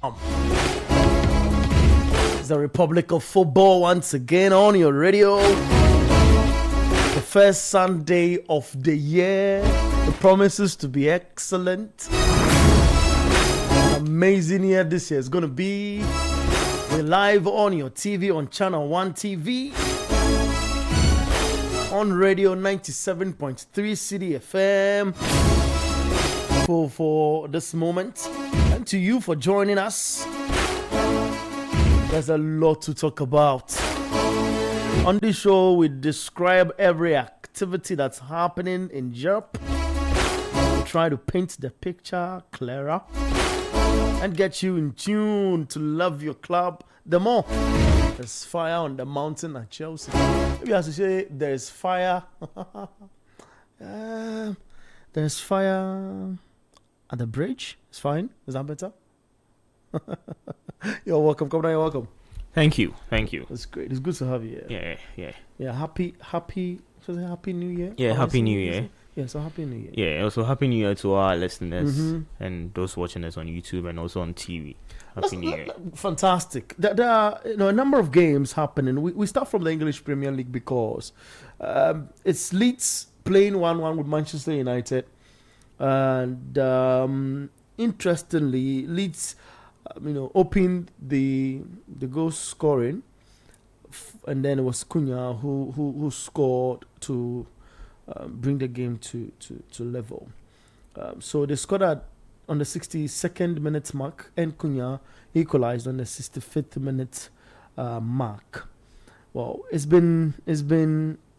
It's the Republic of Football once again on your radio. The first Sunday of the year. It promises to be excellent. Amazing year this year is going to be. We're live on your TV, on Channel 1 TV. On radio 97.3 City FM. For this moment. And to you for joining us. There's a lot to talk about. On this show, we describe every activity that's happening in Europe. We try to paint the picture clearer and get you in tune to love your club the more. There's fire on the mountain at Chelsea. Maybe I should say there's fire. There's fire at the bridge. It's fine. Is that better? You're welcome. Come down. You're welcome. Thank you. It's great. It's good to have you here. Yeah. Happy New Year. Yeah, Happy New Year. Yeah, so Happy New Year. Yeah, also Happy New Year to our listeners and those watching us on YouTube and also on TV. Happy New Year. Fantastic. There are a number of games happening. We start from the English Premier League because it's Leeds playing 1-1 with Manchester United. And interestingly, Leeds opened the goal scoring, and then it was Cunha who scored to bring the game to level. So they scored on the 62nd minute mark, and Cunha equalized on the 65th minute mark. Well, it's been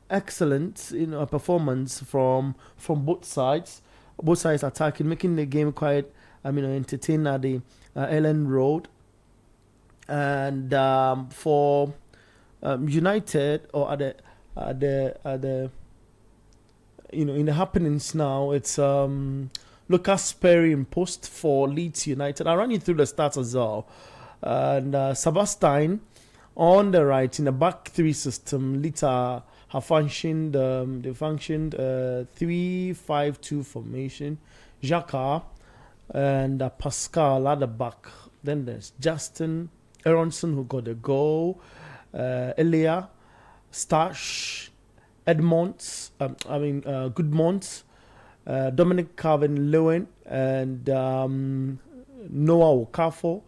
excellent, a performance from both sides. Both sides attacking, making the game quite entertaining at the Ellen Road. And for United, or at the in the happenings now, it's Lucas Perry in post for Leeds United. I'll run you through the stats as well. And Sebastian on the right in the back three system. Leeds have functioned. They functioned 3-5-2 formation. Xhaka and Pascal at the back. Then there's Justin Aronson who got the goal. Elia, Stash, Goodmont, Dominic Calvin-Lewin, and Noah Okafor.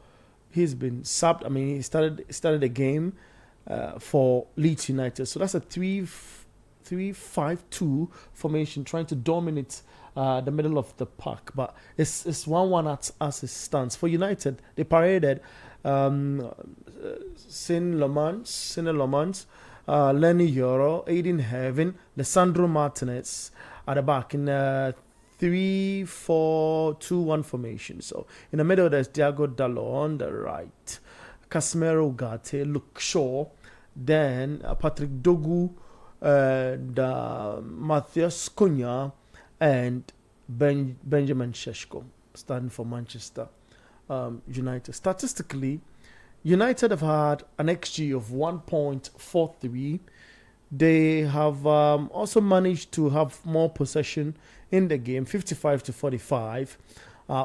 He's been subbed. He started the game for Leeds United. So that's a 3-5-2 formation, trying to dominate the middle of the park. But it's 1-1 as it stands. For United, they paraded Saint-Lomans, Lenny Yoro, Aiden Heaven, Lissandro Martinez at the back in 3-4-2-1 formation. So in the middle, there's Diego Dallo on the right, Casemiro Ugarte, Luke Shaw, then Patrick Dogu, and Matthias Cunha, and Benjamin Šeško, standing for Manchester United. Statistically, United have had an XG of 1.43. They have also managed to have more possession in the game, 55-45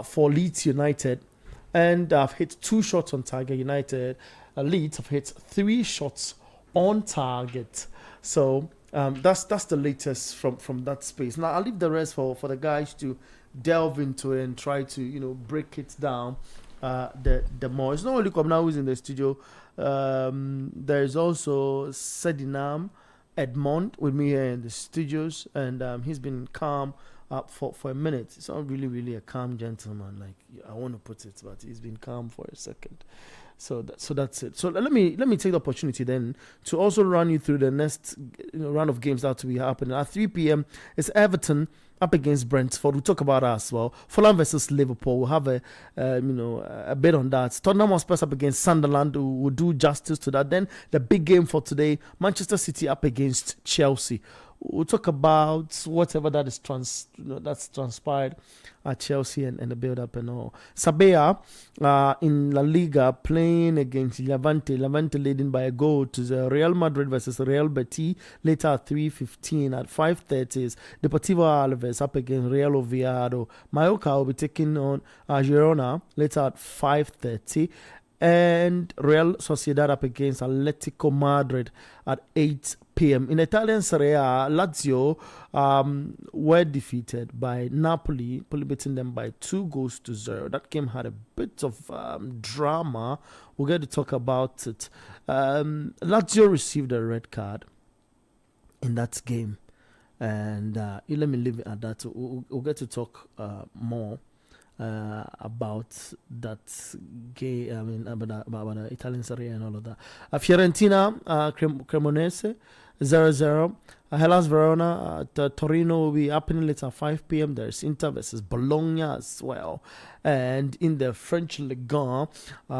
for Leeds United, and have hit 2 shots on target. Leeds have hit 3 shots on target. So that's the latest from that space. Now I'll leave the rest for the guys to delve into it and try to break it down the more. It's not only Kwabena who's in the studio. There's also Sedinam Edmond with me here in the studios, and he's been calm for a minute. It's not really a calm gentleman, like I want to put it, but he's been calm for a second. So that's it. So let me take the opportunity then to also run you through the next round of games that will be happening at 3 p.m. It's Everton up against Brentford. We'll talk about that as well. Fulham versus Liverpool. We'll have a bit on that. Tottenham Hotspur up against Sunderland. We'll do justice to that. Then the big game for today, Manchester City up against Chelsea. we'll talk about whatever that is that's transpired at Chelsea and the build-up and all. Sabea in La Liga playing against Levante. Levante leading by a goal to the Real Madrid versus Real Betis later at 3:15. At 5:30 is Deportivo Alaves up against Real Oviedo. Mallorca will be taking on Girona later at 5:30. And Real Sociedad up against Atletico Madrid at 8 p.m. In Italian Serie A, Lazio were defeated by Napoli, beating them by 2-0. That game had a bit of drama. We'll get to talk about it. Lazio received a red card in that game. And let me leave it at that. We'll get to talk more about that game. I mean, about the Italian Serie A and all of that. Fiorentina, Cremonese, 0-0. Hellas Verona, Torino will be happening later at 5 p.m. There's Inter versus Bologna as well. And in the French Ligue 1,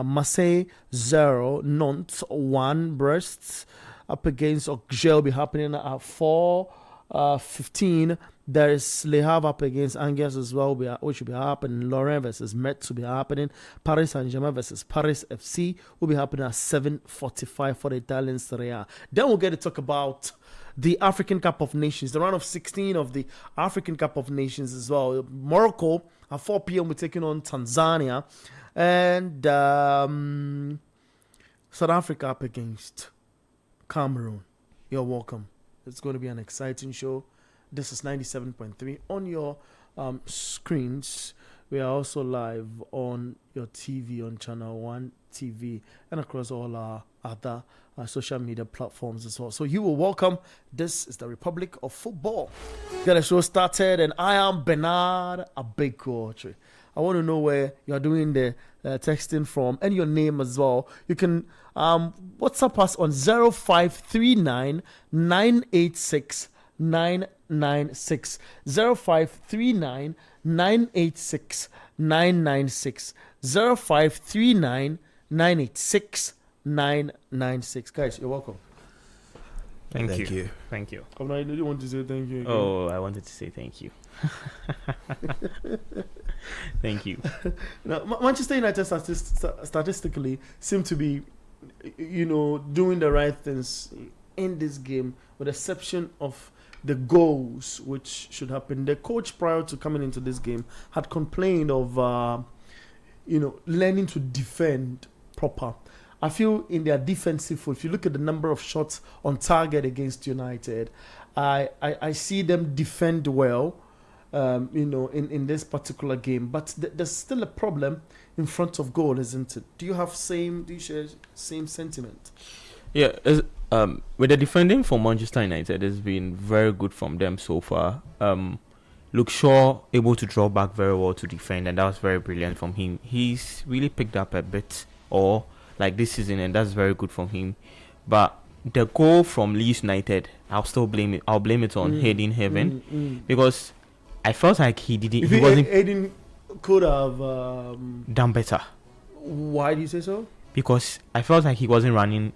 Marseille 0, Nantes 1, Brest up against Auxerre will be happening at 4:15. There's Le Havre up against Angers as well, which will be happening. Lorient versus Metz will be happening. Paris Saint-Germain versus Paris FC will be happening at 7:45 for the Italian Serie A. Then we'll get to talk about the African Cup of Nations, the round of 16 of the African Cup of Nations as well. Morocco at 4 p.m. we're taking on Tanzania. And South Africa up against Cameroon. You're welcome. It's going to be an exciting show. This is 97.3 on your screens. We are also live on your TV, on Channel 1 TV, and across all our other social media platforms as well. So you are welcome. This is the Republic of Football. Get the show started, and I am Bernard Abeko. I want to know where you're doing the texting from and your name as well. You can WhatsApp us on 0539 986 996 0539 986 996 0539 986 996. Guys, you're welcome. Thank you. I didn't want to say thank you again. Oh, I wanted to say thank you. Thank you. Now, Manchester United statistically seem to be, doing the right things in this game, with the exception of the goals, which should happen. The coach, prior to coming into this game, had complained of, learning to defend proper. I feel in their defensive foot, if you look at the number of shots on target against United, I see them defend well, in this particular game. But there's still a problem in front of goal, isn't it? Do you share same sentiment? Yeah, with the defending for Manchester United, it's been very good from them so far. Luke Shaw able to draw back very well to defend, and that was very brilliant from him. He's really picked up a bit, this season, and that's very good from him. But the goal from Leeds United, I'll blame it on Hayden Heaven, because I felt like he wasn't. Hayden could have done better. Why do you say so? Because I felt like he wasn't running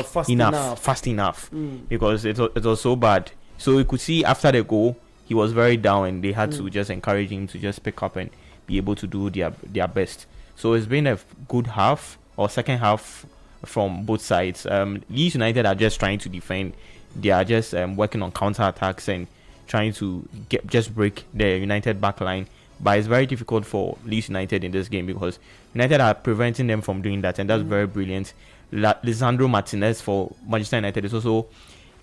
fast enough. Because it was so bad. So you could see after the goal, he was very down, and they had to just encourage him to just pick up and be able to do their best. So it's been a good half or second half from both sides. Leeds United are just trying to defend. They are just working on counter-attacks and trying to break the United back line. But it's very difficult for Leeds United in this game, because United are preventing them from doing that, and that's very brilliant. Lisandro Martinez for Manchester United is also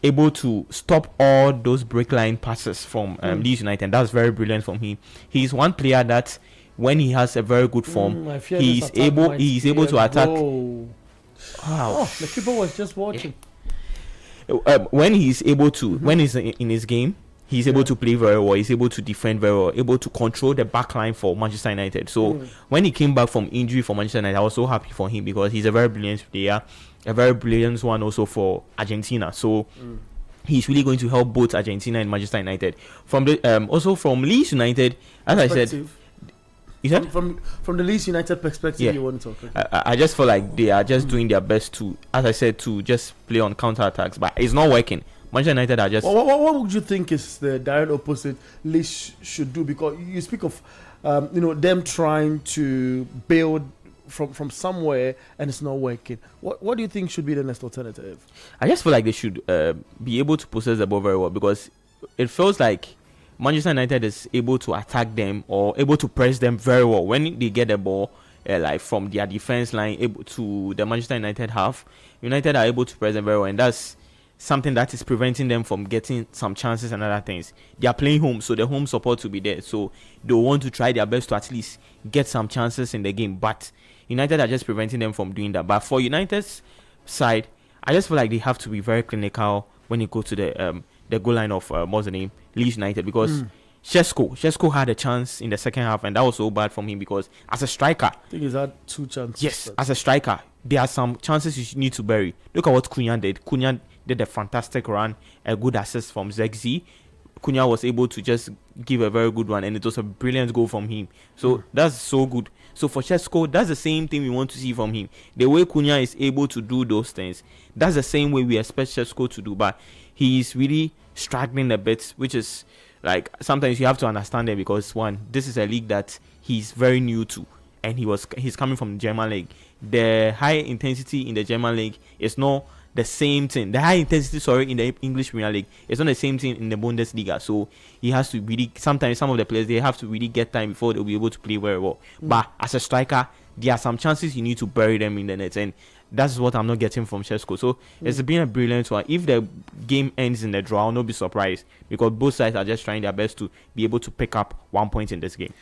able to stop all those break line passes from Leeds United, and that's very brilliant from him. He's one player that, when he has a very good form, he's able to attack. Wow. The keeper was just watching. When he's able to, when he's in his game, he's able to play very well. He's able to defend very well, able to control the back line for Manchester United. So when he came back from injury for Manchester United, I was so happy for him, because he's a very brilliant player, a very brilliant one also for Argentina. So he's really going to help both Argentina and Manchester United. From the also from Leeds United, as I said. From the Leeds United perspective, you want to talk? Okay. I just feel like they are just doing their best to, as I said, to just play on counter attacks, but it's not working. Manchester United are just. What would you think is the direct opposite Leeds should do? Because you speak of, them trying to build from somewhere and it's not working. What do you think should be the next alternative? I just feel like they should be able to possess the ball very well, because it feels like Manchester United is able to attack them or able to press them very well when they get the ball. Like from their defense line able to the Manchester United half, United are able to press them very well, and that's something that is preventing them from getting some chances and other things. They are playing home, so the home support will be there, so they want to try their best to at least get some chances in the game, but United are just preventing them from doing that. But for United's side, I just feel like they have to be very clinical when you go to the goal line of what's the name, Leeds United, because Shesko had a chance in the second half, and that was so bad from him, because as a striker, I think he's had 2 chances. Yes, as a striker, there are some chances you need to bury. Look at what Cunha did. Cunha did a fantastic run, a good assist from Zegzi. Cunha was able to just give a very good one, and it was a brilliant goal from him. So that's so good. So for Shesko, that's the same thing we want to see from him. The way Cunha is able to do those things, that's the same way we expect Shesko to do. But he is really struggling a bit, which is like sometimes you have to understand it, because one, this is a league that he's very new to, and he's coming from the German league. The high intensity in the German league is not the same thing. The high intensity, in the English Premier League, it's not the same thing in the Bundesliga. So he has to really, sometimes some of the players, they have to really get time before they'll be able to play very well. But as a striker, there are some chances you need to bury them in the net, and that's what I'm not getting from Shesko. So it's been a brilliant one. If the game ends in a draw, I'll not be surprised, because both sides are just trying their best to be able to pick up 1 point in this game.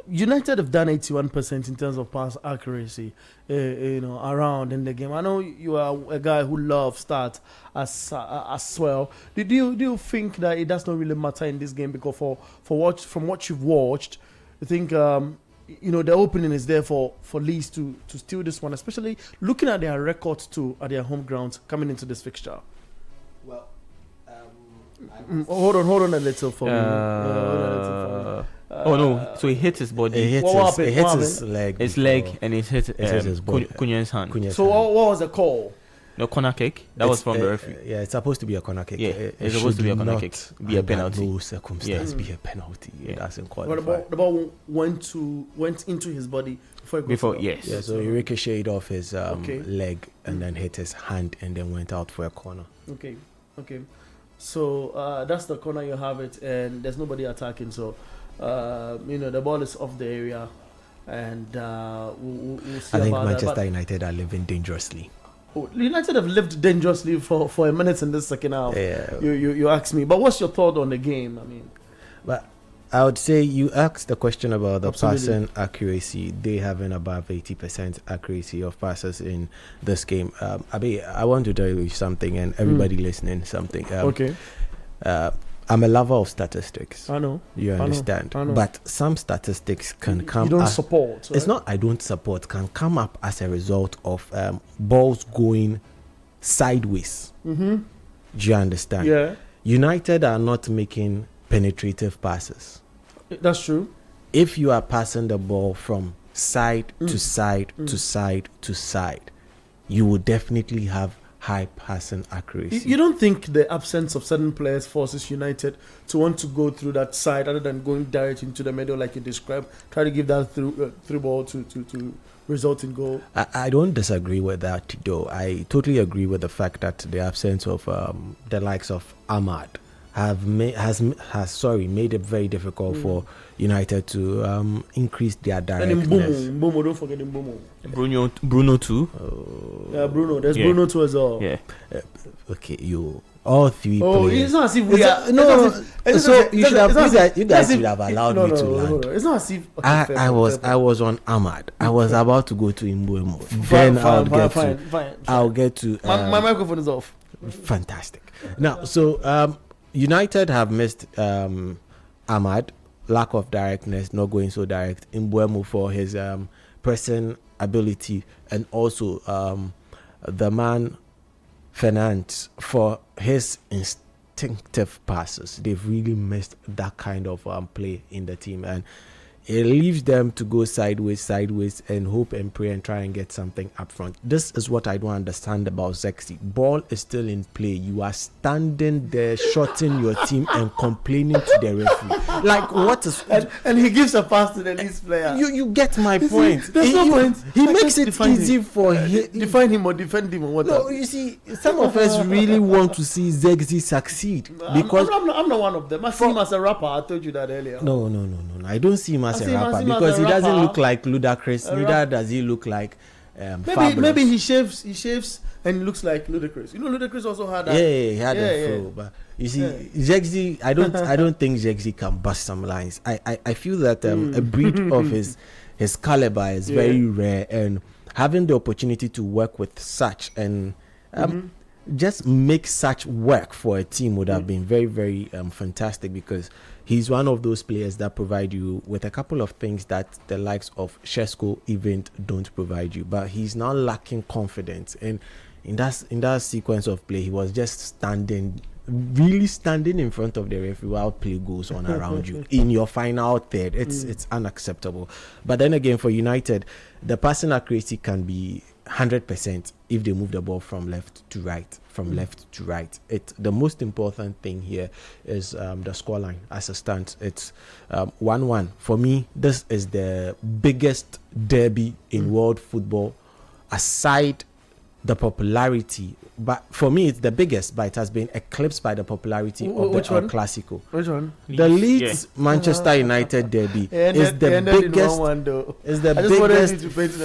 United have done 81% in terms of pass accuracy, around in the game. I know you are a guy who loves stats as well. Do you think that it does not really matter in this game, because from what you've watched, you think the opening is there for Leeds to steal this one, especially looking at their records too at their home ground coming into this fixture? Well, hold on a little for me. No, so he hit his body. It hits his leg. His leg, and it hit his body. Cunha's hand. So what was the call? No, corner kick. That was from the referee. Yeah, it's supposed to be a corner kick. Yeah, it's supposed to be a corner kick. Be a penalty. No circumstance be a penalty. It doesn't qualify. What the ball went into his body before yes. Yeah, so he ricocheted off his leg and then hit his hand and then went out for a corner. Okay. So that's the corner you have it, and there's nobody attacking. So the ball is off the area, and we'll see. I think about Manchester that. United are living dangerously. United have lived dangerously for a minute in this second half. Yeah. You asked me, but what's your thought on the game? I mean, but I would say you asked the question about the Absolutely. passing accuracy. They having above 80% accuracy of passes in this game. I want to tell you something, and everybody listening something. okay. I'm a lover of statistics. I know. You understand? I know. But some statistics can come. You don't as, support. Right? It's not I don't support. Can come up as a result of balls going sideways. Mm-hmm. Do you understand? Yeah, United are not making penetrative passes. that's true. If you are passing the ball from side to side to side to side, you will definitely have high passing accuracy. You don't think the absence of certain players forces United to want to go through that side rather than going direct into the middle like you described, try to give that through ball to result in goal? I don't disagree with that though. I totally agree with the fact that the absence of the likes of Ahmad made it very difficult for United to increase their directness. And Mbomo, don't forget Mbomo. Bruno too. Yeah, Bruno. There's Bruno too as well. Yeah. Okay, you all three Oh, players. it's not as if we are. So you guys should have allowed me to land. It's not as if. I was on Ahmad. I was about to go to Mbuemo. Then I'll get to. My microphone is off. Fantastic. Now, so United have missed Ahmad, lack of directness, not going so direct. Mbuemo for his pressing ability, and also the man Fernandes for his instinctive passes. They've really missed that kind of play in the team, and it leaves them to go sideways, and hope and pray and try and get something up front. This is what I don't understand about Zexi. Ball is still in play. You are standing there, shorting your team and complaining to the referee. Like, what is... And he gives a pass to the Leeds player. You get my point. There's no point. He makes it easy for him. Define him or defend him or what? No, you see, some of us really want to see Zexi succeed. Because I'm not one of them. I see him as a rapper. I told you that earlier. No. I don't see him as a rapper because he doesn't look like Ludacris. Neither does he look like maybe he shaves and looks like Ludacris. You know, Ludacris also had that. Yeah, he had a flow. But you see, Zexi, I don't think Zexi can bust some lines. I feel that a breed of his caliber is very rare, and having the opportunity to work with such and just make such work for a team would have been very, very fantastic, because he's one of those players that provide you with a couple of things that the likes of Shesko even don't provide you. But he's now lacking confidence, and in that sequence of play, he was just standing in front of the referee while play goes on around you in your final third. It's unacceptable. But then again, for United, the passing accuracy can be 100% if they move the ball from left to right. The most important thing here is the scoreline as it stands. It's 1-1. For me, this is the biggest derby in world football, aside the popularity. But for me, it's the biggest, but it has been eclipsed by the popularity of the El Clasico. Which one? The Leeds Manchester United derby is the biggest. Is the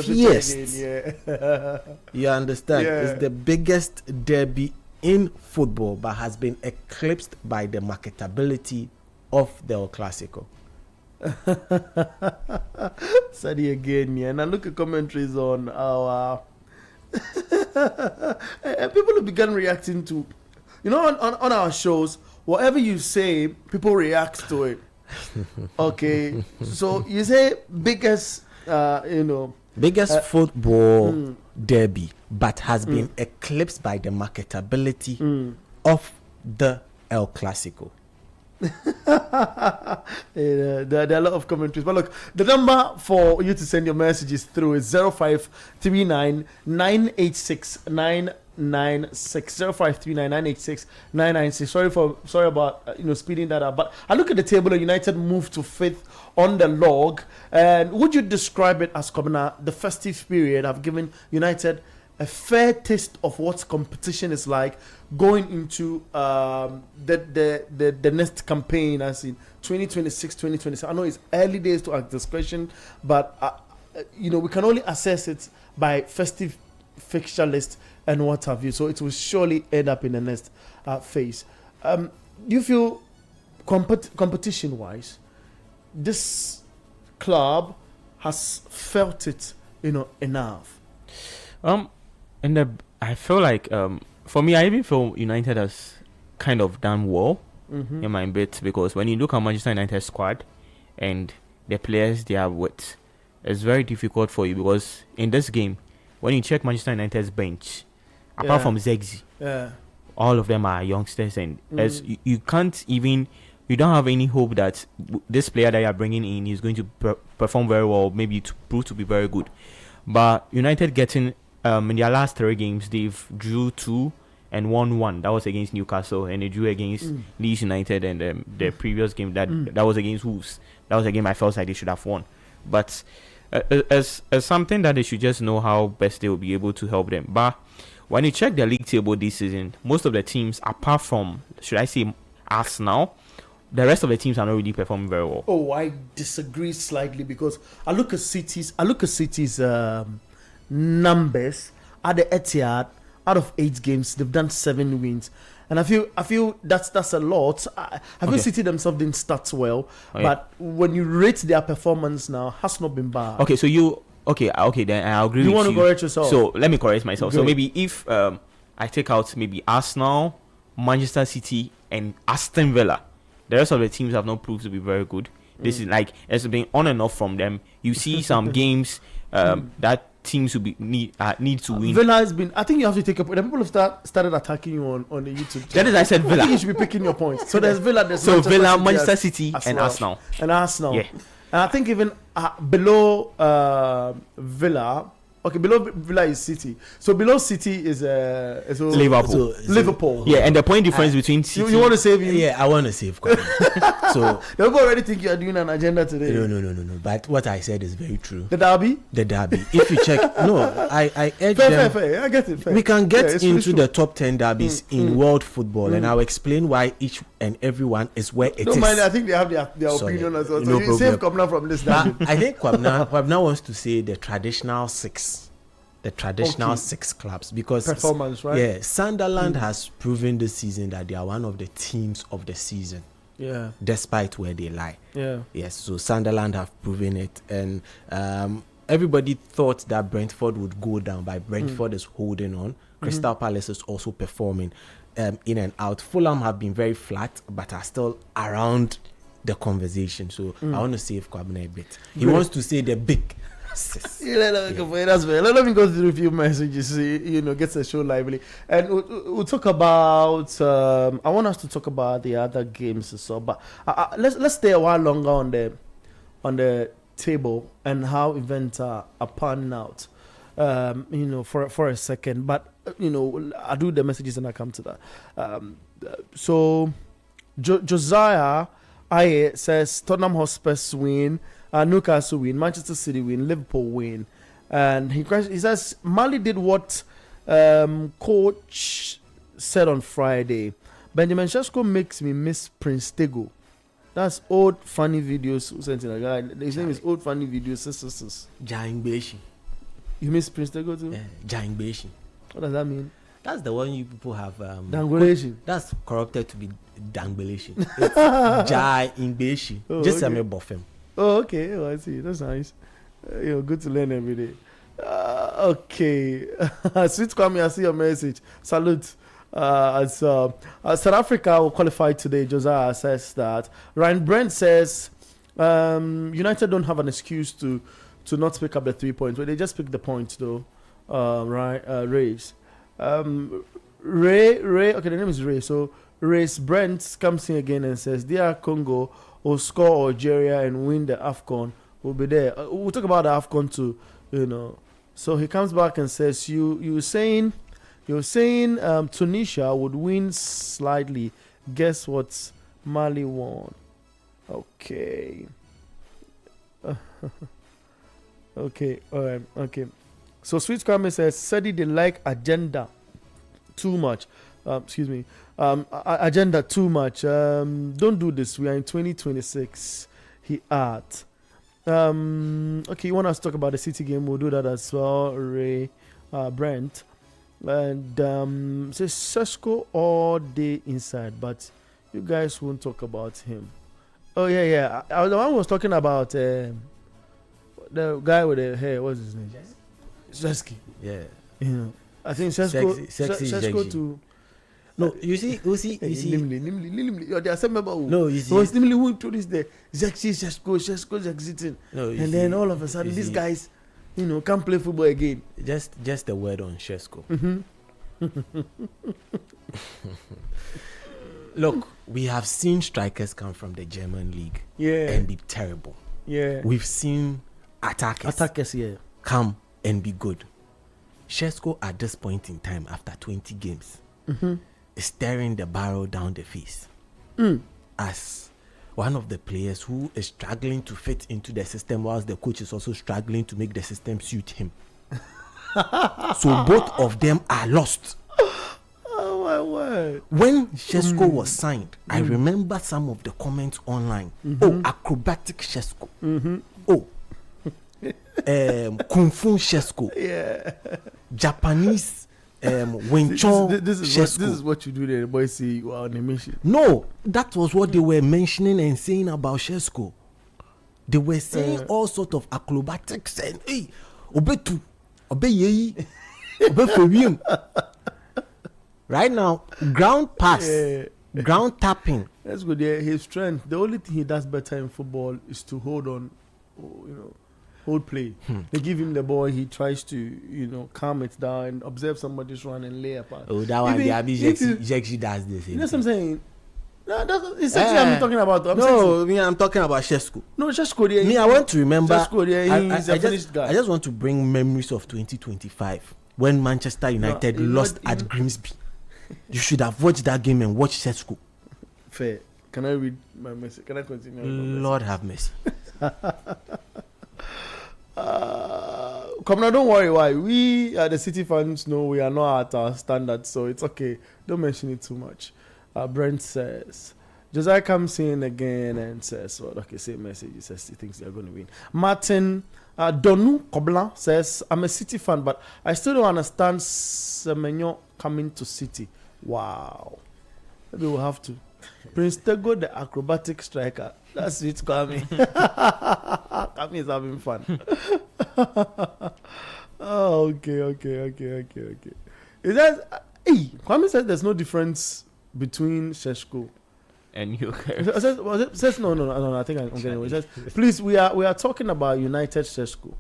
biggest. You understand? Yeah. It's the biggest derby in football, but has been eclipsed by the marketability of the El Clasico. Sadi again, yeah. And I look at commentaries on our. People have begun reacting to, on our shows, whatever you say, people react to it. Okay, so you say biggest football derby, but has been eclipsed by the marketability of the El Clasico. There are a lot of commentaries, but look, the number for you to send your messages through is 0539 986 996. 0539 986 996. Sorry about speeding that up, but I look at the table and United moved to 5th on the log. And would you describe it as the festive period have given United a fair taste of what competition is like going into the next campaign, as in 2026, 2027. I know it's early days to ask this question, but we can only assess it by festive fixture list and what have you. So it will surely end up in the next phase. Do you feel competition-wise, this club has felt it, enough? I feel like for me, I even feel United has kind of done well in my bit, because when you look at Manchester United squad and the players they are with, it's very difficult for you, because in this game, when you check Manchester United's bench, apart from Zexi, all of them are youngsters, and as you don't have any hope that this player that you are bringing in is going to perform very well, maybe to prove to be very good. But United getting in their last 3 games, they've drew 2 and won 1. That was against Newcastle, and they drew against Leeds United, and the previous game that was against Wolves. That was a game I felt like they should have won. But as something that they should just know how best they will be able to help them. But when you check the league table this season, most of the teams, apart from, should I say, Arsenal, the rest of the teams are not really performing very well. Oh, I disagree slightly, because I look at City's numbers at the Etihad. Out of 8 games, they've done 7 wins, and I feel that's a lot. I feel City themselves didn't start well, but when you rate their performance now, has not been bad. Okay, so then I agree. You want to correct yourself? So let me correct myself. Great. So maybe if I take out maybe Arsenal, Manchester City, and Aston Villa, the rest of the teams have not proved to be very good. This is like, it's been on and off from them. You see some games that teams will need to win. Villa has been. I think you have to take up. The people have started attacking you on the YouTube channel. That is, I said Villa. I think you should be picking your points. So there's Villa. Manchester City, and Arsenal. And Arsenal. Yeah. And I think even below Villa. Okay, below Villa is City. So below City is Liverpool. Liverpool. Yeah, and the point difference between City. You want to save him? Yeah, I want to save Kwame. So the people already think you are doing an agenda today. No. But what I said is very true. The derby. If you check, I urge them. Fair. I get it. Fair. We can get into the top 10 derbies in world football, and I'll explain why each and every one is where it is. Don't mind. I think they have their opinion as well. So you save Kwabna from this derby. I think Kwabna wants to say the traditional six. The traditional 6 clubs, because performance, right? Yeah, Sunderland has proven this season that they are one of the teams of the season. Yeah, despite where they lie. Yeah. Yes. So Sunderland have proven it, and everybody thought that Brentford would go down, but Brentford is holding on. Crystal Palace is also performing in and out. Fulham have been very flat, but are still around the conversation. So I want to save Kwabena a bit. He wants to say the big. Let me go through a few messages, get the show lively, and we'll talk about. I want us to talk about the other games as well, but let's stay a while longer on the table and how events are panning out. For a second, but I do the messages and I come to that. So Josiah Aye says Tottenham Hotspurs win. Newcastle win, Manchester City win, Liverpool win, and he says Mali did what coach said on Friday. Benjamin Sesko makes me miss Prince Tego. That's old funny videos sent in a guy. His name is old funny videos. Jaing Beshi. You miss Prince Tego too? Yeah, Jaing Beshi. What does that mean? That's the one you people have. Dangulation. That's corrupted to be Dangbelation. It's Jaing Beshi. Just okay. Buffem. Oh, okay. Oh, I see. That's nice. Good to learn every day. Okay. Sweet Kwame, I see your message. Salute. South Africa will qualify today. Josiah says that. Ryan Brent says United don't have an excuse to not pick up the 3 points. Well, they just picked the points though. Race. Ray. Okay, the name is Ray. So Race Brent comes in again and says, "Dear Congo will score Algeria and win the AFCON." We'll be there. We'll talk about the AFCON too. So he comes back and says, "You're saying Tunisia would win slightly. Guess what? Mali won." Okay. Okay. All right. Okay. So Sweet Kwame says, "Sadi they like agenda too much." Agenda too much. Don't do this. We are in 2026. He adds. Okay, you want us to talk about the City game? We'll do that as well. Ray, Brent, and says Sesko all day inside, but you guys won't talk about him. Oh yeah. The one who was talking about the guy with the hair. What's his name? Seski. Yeah. I think Sesko too. No, you see. Nimli. You're the same member. No, you see. It was Nimli who introduced the Sesko's exiting. No, you and see, then all of a sudden, these guys, can't play football again. Just a word on Sesko. Look, we have seen strikers come from the German league and be terrible. Yeah. We've seen attackers come and be good. Sesko at this point in time, after 20 games, is staring the barrel down the face as one of the players who is struggling to fit into the system, whilst the coach is also struggling to make the system suit him. So both of them are lost. Oh my word. When Sesko was signed, I remember some of the comments online. Oh, acrobatic Sesko. Oh, Kung Fu Sesko. Yeah. Japanese Wing Chun this is what you do there. The boys see you are on a mission. No, that was what they were mentioning and saying about Sesko. They were saying all sorts of acrobatics and hey, obetu, obey for right now, ground pass, ground tapping. That's good. Yeah, his strength. The only thing he does better in football is to hold on, hold play. They give him the ball, he tries to, calm it down and observe somebody's run and lay a pass. Oh, that one, Jexi does this. You know what I'm saying? No, it's actually I'm talking about. I'm talking about Shesko. No, Shesko. Me, I want to remember. Shesko, he's a finished guy. I just want to bring memories of 2025 when Manchester United lost at Grimsby. You should have watched that game and watched Shesko. Fair. Can I read my message? Can I continue? Lord have mercy. Come now, don't worry. Why we the City fans know we are not at our standards, so it's okay. Don't mention it too much. Brent says Josiah comes in again and says, "Well, okay, same message. He says he thinks they are going to win." Martin Donu Kobla says, "I'm a City fan, but I still don't understand Semenyo coming to City." Wow, maybe we'll have to. Prince Tego, the acrobatic striker. That's it, Kwame. Kwame is having fun. Oh, okay. Is that? Hey, Kwame said there's no difference between Sheshko and you. Says no. I think I'm getting it. Says, please, we are talking about United Sheshko,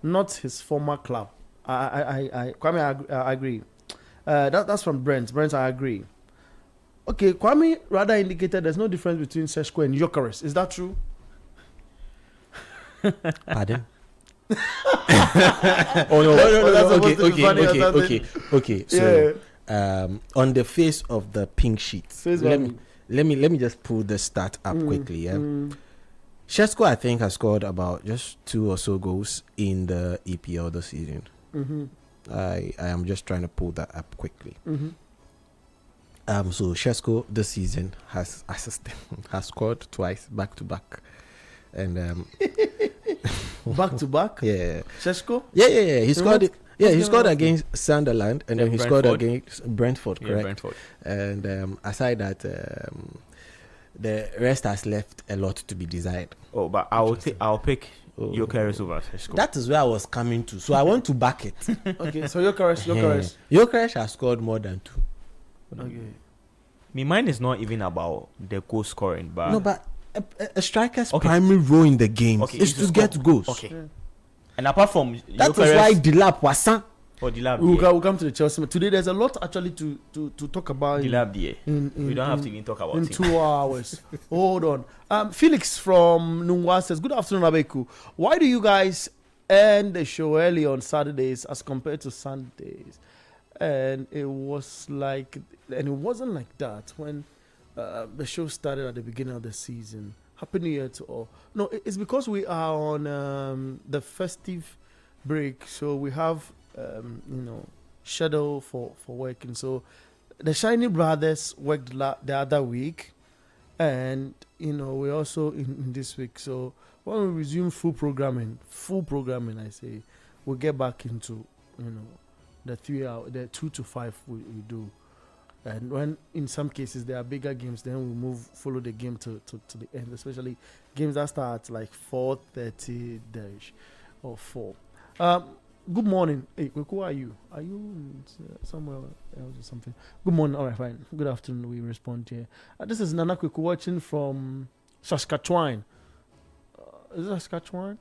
not his former club. Kwame, I agree. That's from Brent. Brent, I agree. Okay, Kwame rather indicated there's no difference between Sheshko and Gyökeres. Is that true? Pardon? Oh no. Okay. So, on the face of the pink sheet, let me just pull the stat up quickly. Yeah. Sheshko, I think, has scored about just 2 or so goals in the EPL this season. I am just trying to pull that up quickly. So Sheshko this season has scored twice back to back, and back to back. Yeah, Sheshko. Yeah. He scored it. Yeah, he scored against Sunderland, and then he scored against Brentford. Correct. Brentford. And aside that, the rest has left a lot to be desired. Oh, but I'll pick Gyökeres over Sheshko. That is where I was coming to. So I want to back it. Okay, so Gyökeres. Gyökeres has scored more than 2. Okay. Me, mine is not even about the goal scoring, but no, but a striker's primary role in the game is to get goals. Okay. Yeah. And apart from that is why Dilap was sang. We'll come to the Chelsea. Today there's a lot actually to talk about. Dilap, we don't have to even talk about in him. 2 hours. Hold on. Felix from Nungwa says, "Good afternoon, Abeku. Why do you guys end the show early on Saturdays as compared to Sundays?" And it wasn't like that when the show started at the beginning of the season. Happy New Year to all. No, it's because we are on the festive break, so we have schedule for working. So the Shiny Brothers worked the other week, and we're also in this week. So when we resume full programming, I say we'll get back into the 3 hour, the 2 to 5 we do, and when in some cases there are bigger games, then we follow the game to the end, especially games that start like 4:30 dash or 4. Good morning. Hey, who are you? Are you somewhere else or something? Good morning. All right, fine. Good afternoon. We respond here. This is Nana Kweku watching from Saskatchewan. Is it Saskatchewan?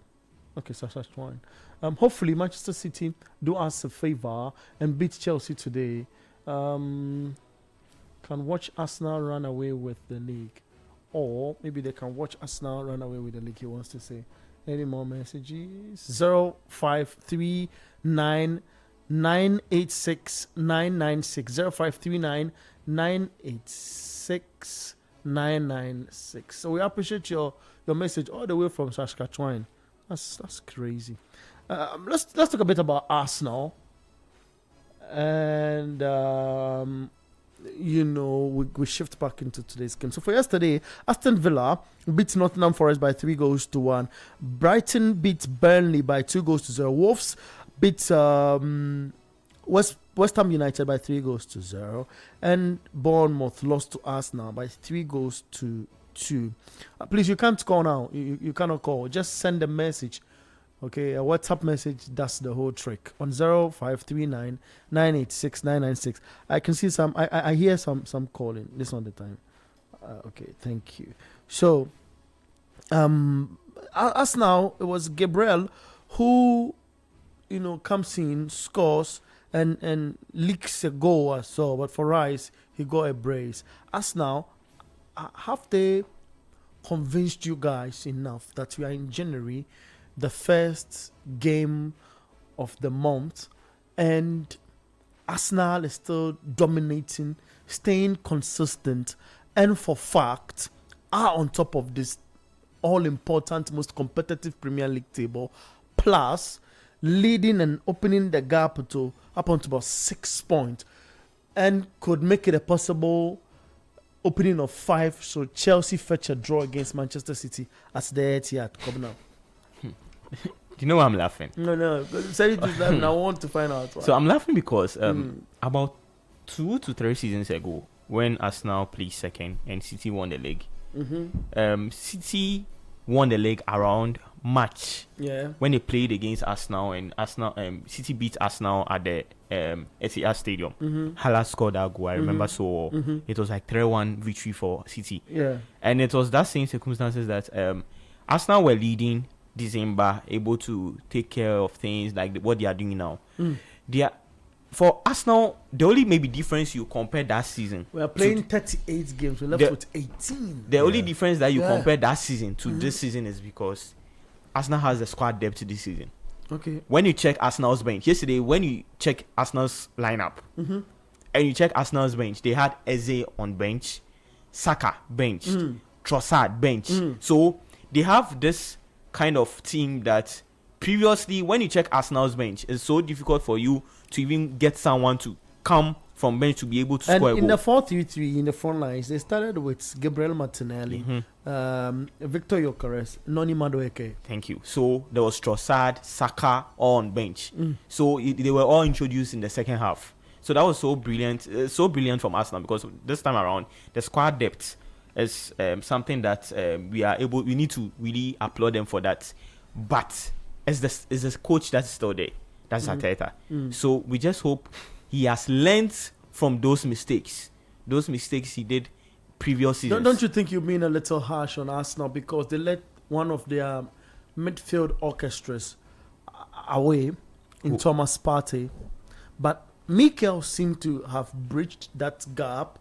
Okay, Saskatchewan. Hopefully Manchester City do us a favor and beat Chelsea today. Can watch Arsenal run away with the league, or maybe they can watch Arsenal run away with the league. He wants to say. Any more messages? 0539 986 996 0539 986 996. So we appreciate your message all the way from Saskatchewan. That's crazy. Let's talk a bit about Arsenal, and we shift back into today's game. So for yesterday, Aston Villa beat Nottingham Forest by 3-1. Brighton beat Burnley by 2-0. Wolves beat West Ham United by 3-0. And Bournemouth lost to Arsenal by 3-2. Please, you can't call now. You cannot call. Just send a message. Okay, a WhatsApp message does the whole trick on 0539 986 996. I can see some. I hear some calling. This is not the time. Okay, thank you. So, as now it was Gabriel who, comes in, scores and leaks a goal or so. But for Rice, he got a brace. As now, have they convinced you guys enough that we are in January, the first game of the month, and Arsenal is still dominating, staying consistent, and for fact are on top of this all-important, most competitive Premier League table, plus leading and opening the gap to up onto about 6 points, and could make it a possible opening of 5. So Chelsea fetch a draw against Manchester City as the Etihad coming up. Do you know why I'm laughing? No. Say it just laughing. I want to find out why. So I'm laughing because about 2 to 3 seasons ago, when Arsenal placed second and City won the league, City won the league around March. Yeah. When they played against Arsenal, and City beat Arsenal at the Etihad Stadium. Hala scored that goal. I remember so. It was like 3-1 victory for City. Yeah. And it was that same circumstances that Arsenal were leading December, able to take care of things like what they are doing now. They are, for Arsenal, the only maybe difference you compare that season. We are playing 38 games. We left with 18. The only difference that you compare that season to this season is because Arsenal has the squad depth this season. Okay. When you check Arsenal's bench yesterday, when you check Arsenal's lineup, and you check Arsenal's bench, they had Eze on bench, Saka bench, Trossard bench. So they have this kind of team that previously, when you check Arsenal's bench, it's so difficult for you to even get someone to come from bench to be able to score a goal. In the 4-3-3 in the front lines, they started with Gabriel Martinelli, Victor Gyökeres, Noni Madueke. Thank you. So there was Trossard, Saka on bench. So they were all introduced in the second half. So that was so brilliant from Arsenal, because this time around the squad depth is something that we need to really applaud them for that. But it's the coach that's still there. That's Arteta. So we just hope he has learned from those mistakes he did previous seasons. Don't you think you've been a little harsh on Arsenal because they let one of their midfield orchestras away in Thomas Partey, but Mikel seemed to have bridged that gap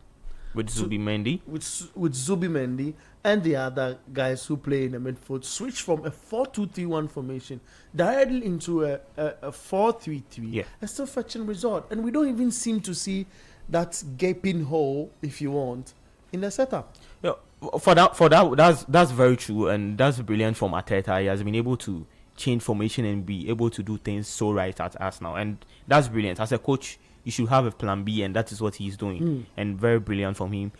with Zubimendi, with Zubimendi and the other guys who play in the midfield, switch from a 4-2-3-1 formation directly into a 4-3-3. Yeah, and still fetching result. And we don't even seem to see that gaping hole, if you want, in the setup. Yeah, for that, that's very true, and that's brilliant from Arteta. He has been able to change formation and be able to do things so right at Arsenal, and that's brilliant. As a coach, you should have a plan B, and that is what he's doing, and very brilliant from him.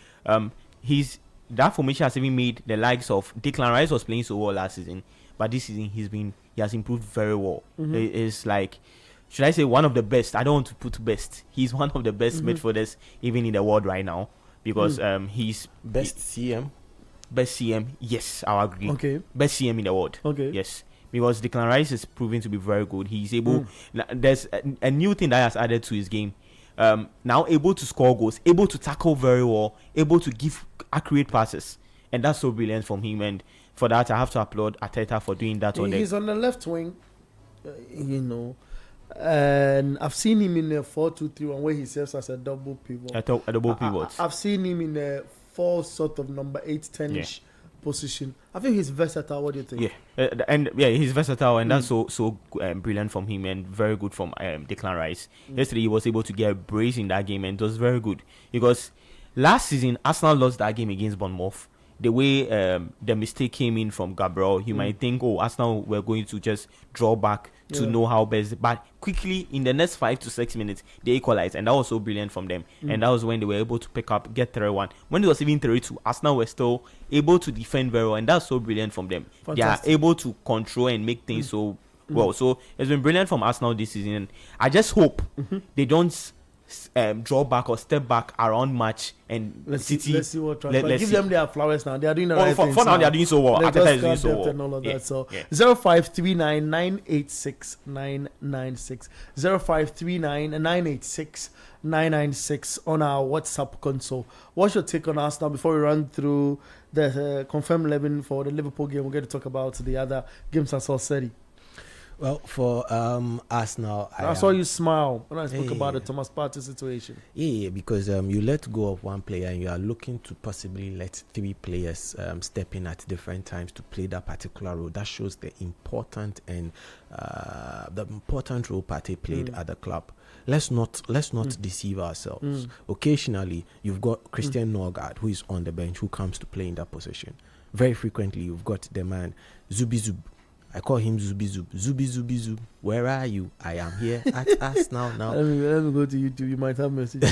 That formation has even made the likes of Declan Rice was playing so well last season, but this season he has improved very well. It's like, should I say one of the best? I don't want to put best. He's one of the best midfielders even in the world right now, because he's best CM. Best CM, yes, I'll agree. Okay. Best CM in the world. Okay. Yes. Because Declan Rice is proving to be very good. He's able. There's a new thing that has added to his game. Now able to score goals, able to tackle very well, able to give accurate passes, and that's so brilliant from him. And for that, I have to applaud Arteta for doing that. He's on the left wing, and I've seen him in a 4-2-3-1 where he serves as a double pivot. A double pivot. I've seen him in a 4 sort of number 8, 10ish position. I think he's versatile. What do you think? Yeah, he's versatile, and that's so brilliant from him, and very good from Declan Rice. Yesterday he was able to get a brace in that game, and it was very good, because last season Arsenal lost that game against Bournemouth. The way the mistake came in from Gabriel, you might think, Arsenal were going to just draw back to know how best, but quickly in the next 5 to 6 minutes they equalized, and that was so brilliant from them. And that was when they were able to get 3-1. When it was even 3-2, Arsenal were still able to defend very well, and that's so brilliant from them. Fantastic. They are able to control and make things so well. So it's been brilliant from Arsenal this season. I just hope they don't draw back or step back around match, and let's see what give them their flowers now. They are doing the right thing. For now, they are doing so well. Arteta is doing so well. And all of that. So 0539 986 996 0539 986 996 on our WhatsApp console. What's your take on Arsenal before we run through the confirmed 11 for the Liverpool game? We're going to talk about the other games as well. Well, for Arsenal, I saw you smile when I spoke about the Thomas Partey situation. Yeah, because you let go of one player and you are looking to possibly let 3 players step in at different times to play that particular role. That shows the important role Partey played at the club. Let's not deceive ourselves. Occasionally, you've got Christian Norgard, who is on the bench, who comes to play in that position. Very frequently, you've got the man Zubi Zub. I call him Zubi Zub. Zubi Zubi Zub. Where are you? I am here at Arsenal now. Let me go to YouTube. You might have message.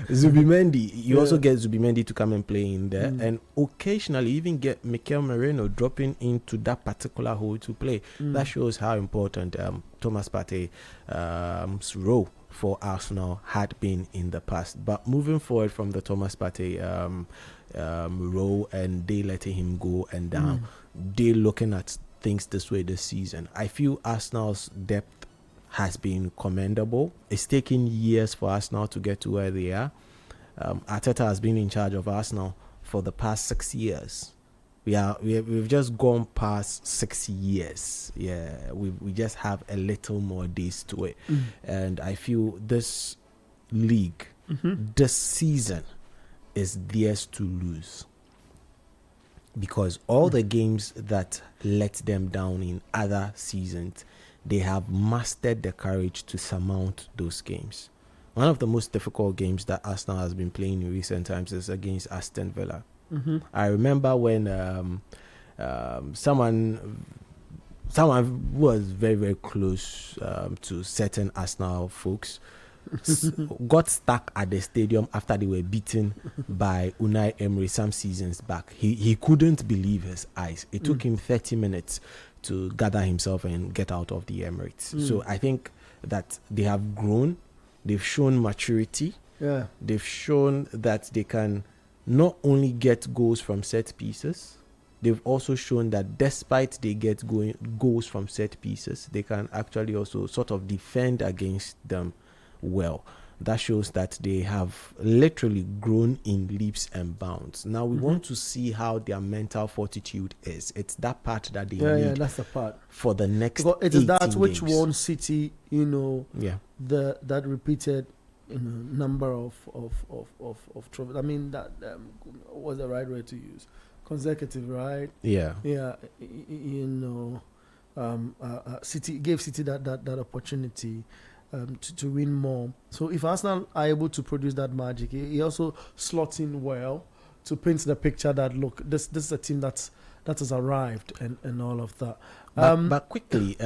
Zubimendi. You also get Zubimendi to come and play in there. And occasionally even get Mikel Merino dropping into that particular hole to play. That shows how important Thomas Partey's role for Arsenal had been in the past. But moving forward from the Thomas Partey role and they letting him go and down, they looking at things this way this season. I feel Arsenal's depth has been commendable. It's taken years for Arsenal to get to where they are. Arteta has been in charge of Arsenal for the past 6 years. We've just gone past 6 years. Yeah, we just have a little more days to it. And I feel this league, this season, is theirs to lose. Because all the games that let them down in other seasons, they have mastered the courage to surmount those games. One of the most difficult games that Arsenal has been playing in recent times is against Aston Villa. I remember when someone who was very, very close to certain Arsenal folks got stuck at the stadium after they were beaten by Unai Emery some seasons back. He couldn't believe his eyes. It took him 30 minutes to gather himself and get out of the Emirates. So I think that they have grown. They've shown maturity. Yeah. They've shown that they can not only get goals from set pieces, they've also shown that despite they get goals from set pieces, they can actually also sort of defend against them well. That shows that they have literally grown in leaps and bounds. Now we want to see how their mental fortitude is. It's that part that they need. Yeah, that's the part for the next. Because it is that which games. won City, that repeated number of trophies. I mean that was the right word to use. Consecutive, right? Yeah. City gave City that opportunity. To win more. So if Arsenal are able to produce that magic, he also slots in well to paint the picture that look, this is a team that has arrived and all of that. But quickly,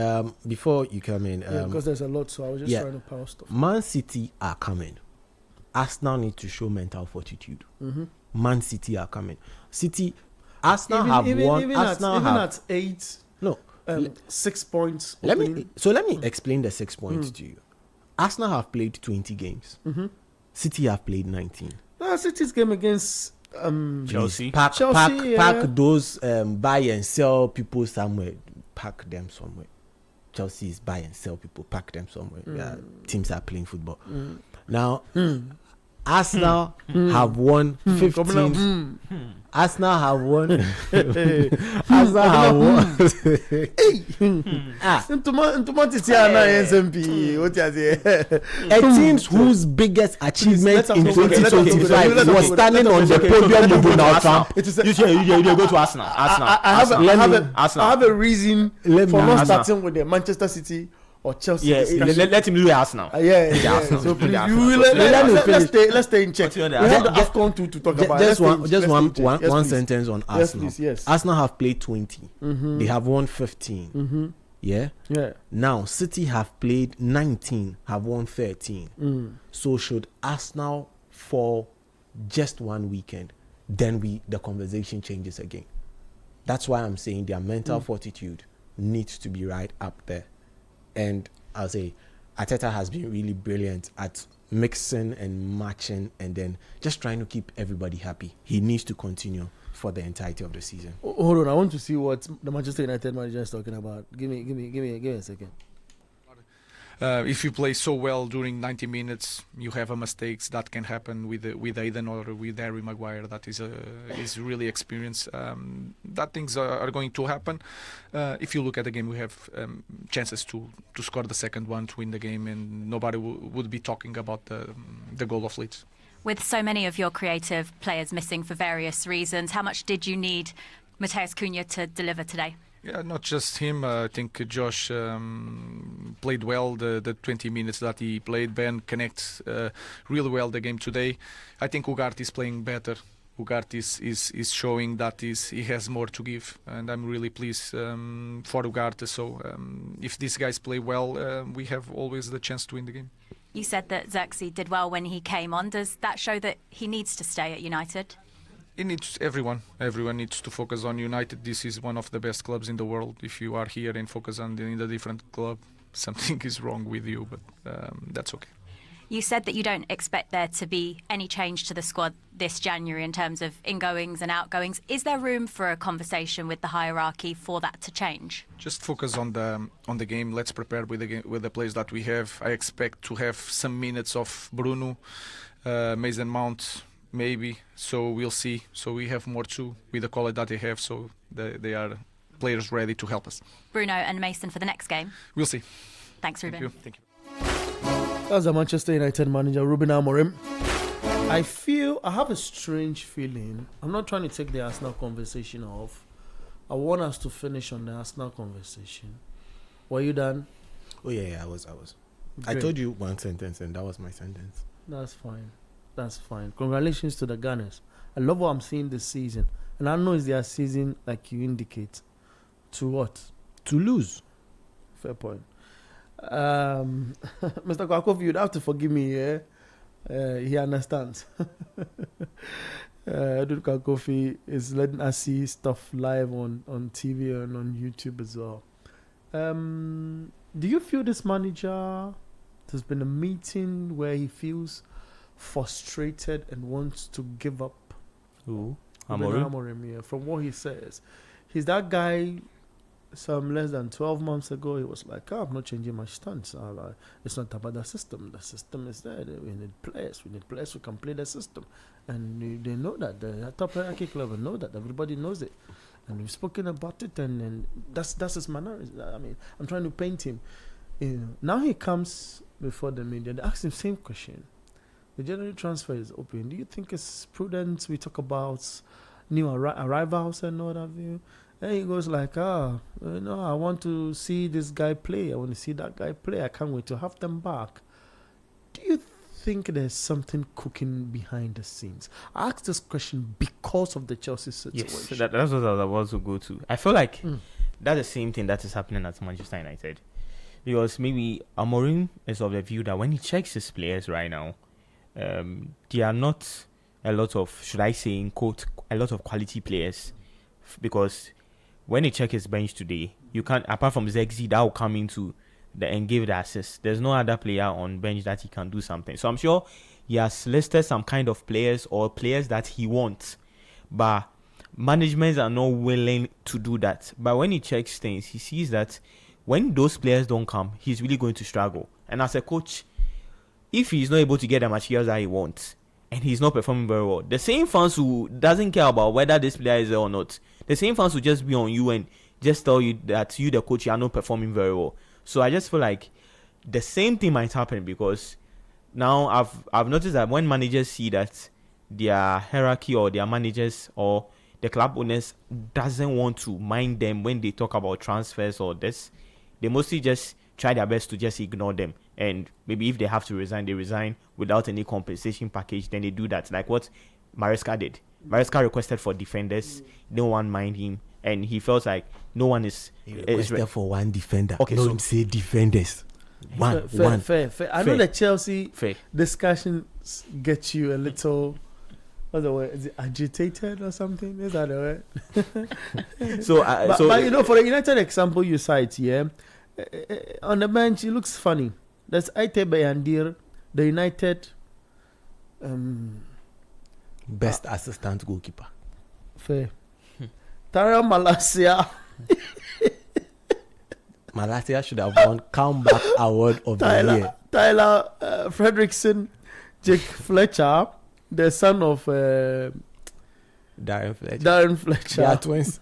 before you come in, because there's a lot, so I was just trying to power stuff. Man City are coming. Arsenal need to show mental fortitude. Man City are coming. Arsenal have won. Arsenal have at 8. No. 6 points. Let me explain the 6 points to you. Arsenal have played 20 games. City have played 19. City's game against Chelsea. Pack those buy and sell people somewhere. Pack them somewhere. Chelsea is buy and sell people. Pack them somewhere. Yeah, teams are playing football. Now, Arsenal have won 15. Arsenal have won. Arsenal have won. A team whose biggest achievement in 2025 was standing on the podium of Donald Trump. You go to Arsenal. I have a reason for not starting with the Manchester City or Chelsea. Yeah, let him do Arsenal. Arsenal. So please, let's stay in check. We have the AFCON to talk about. Just one sentence on Arsenal. Yes. Arsenal have played 20. They have won 15. Yeah. Now City have played 19, have won 13. So should Arsenal fall just one weekend, then the conversation changes again. That's why I'm saying their mental fortitude needs to be right up there. And I'll say Arteta has been really brilliant at mixing and matching and then just trying to keep everybody happy. He needs to continue for the entirety of the season. Hold on, I want to see what the Manchester United manager is talking about. Give me a second. if you play so well during 90 minutes, you have a mistakes that can happen with Aiden or with Harry Maguire. That is really experienced. That things are going to happen. If you look at the game, we have chances to score the second one to win the game, and nobody would be talking about the goal of Leeds. With so many of your creative players missing for various reasons, how much did you need Mateus Cunha to deliver today? Yeah, not just him. I think Josh played well the 20 minutes that he played. Ben connects really well the game today. I think Ugarte is playing better. Ugarte is showing that he has more to give, and I'm really pleased for Ugarte. So if these guys play well, we have always the chance to win the game. You said that Xerxes did well when he came on. Does that show that he needs to stay at United? It needs everyone needs to focus on United. This is one of the best clubs in the world. If you are here and focus on the different club, something is wrong with you, but that's okay. You said that you don't expect there to be any change to the squad this January in terms of ingoings and outgoings. Is there room for a conversation with the hierarchy for that to change? Just focus on the game. Let's prepare with the players that we have. I expect to have some minutes of Bruno, Mason Mount, maybe. So we'll see. So we have more too with the quality that they have. So they are players ready to help us. Bruno and Mason for the next game. We'll see. Thanks, Ruben. Thank you. As a Manchester United manager, Ruben Amorim, I have a strange feeling. I'm not trying to take the Arsenal conversation off. I want us to finish on the Arsenal conversation. Were you done? Oh yeah, I was. Great. I told you one sentence, and that was my sentence. That's fine. Congratulations to the Gunners. I love what I'm seeing this season, and I know it's their season, like you indicate. To what? To lose. Fair point. Mr. Kwakofi, you'd have to forgive me, yeah? He understands. Edward Kwakofi is letting us see stuff live on TV and on YouTube as well. Do you feel this manager, there's been a meeting where he feels frustrated and wants to give up? Who? Amorim, yeah. From what he says. He's that guy. Some less than 12 months ago, he was like, I'm not changing my stance. It's not about the system. The system is there. We need players. We need players who can play the system. And they know that. The top hierarchy club know that. Everybody knows it. And we've spoken about it. And that's his manner. I mean, I'm trying to paint him. Now he comes before the media. They ask him the same question. The January transfer is open. Do you think it's prudent we talk about new arrivals and all of you? And he goes like, I want to see this guy play. I want to see that guy play. I can't wait to have them back. Do you think there's something cooking behind the scenes? I asked this question because of the Chelsea situation. Yes, that's what I was about to go to. I feel like that's the same thing that is happening at Manchester United. Because maybe Amorim is of the view that when he checks his players right now, they are not a lot of, should I say in quote, a lot of quality players. Because when you check his bench today, you can't, apart from Zexi that will come into and give the assist, there's no other player on bench that he can do something. So I'm sure he has listed some kind of players or players that he wants, but management are not willing to do that. But when he checks things, he sees that when those players don't come, he's really going to struggle. And as a coach, if he's not able to get the materials that he wants, and he's not performing very well, the same fans who doesn't care about whether this player is there or not, the same fans will just be on you and just tell you that you, the coach, you are not performing very well. So I just feel like the same thing might happen, because now I've noticed that when managers see that their hierarchy or their managers or the club owners doesn't want to mind them when they talk about transfers or this, they mostly just try their best to just ignore them. And maybe if they have to resign, they resign without any compensation package. Then they do that, like what Maresca did. Maresca requested for defenders. No one mind him, and he felt like no one is. He requested for one defender. Okay, no, so him say defenders. Fair. I know the Chelsea discussions get you a little. What's the word? Is it agitated or something? Is that the word? But you know, for the United example you cite here, on the bench it looks funny. That's Aite Bayandir, the United best assistant goalkeeper. Fair. Tara Malasia. Malatia should have won comeback award of the year. Tyler Fredrickson, Jake Fletcher, the son of Darren Fletcher. They are twins.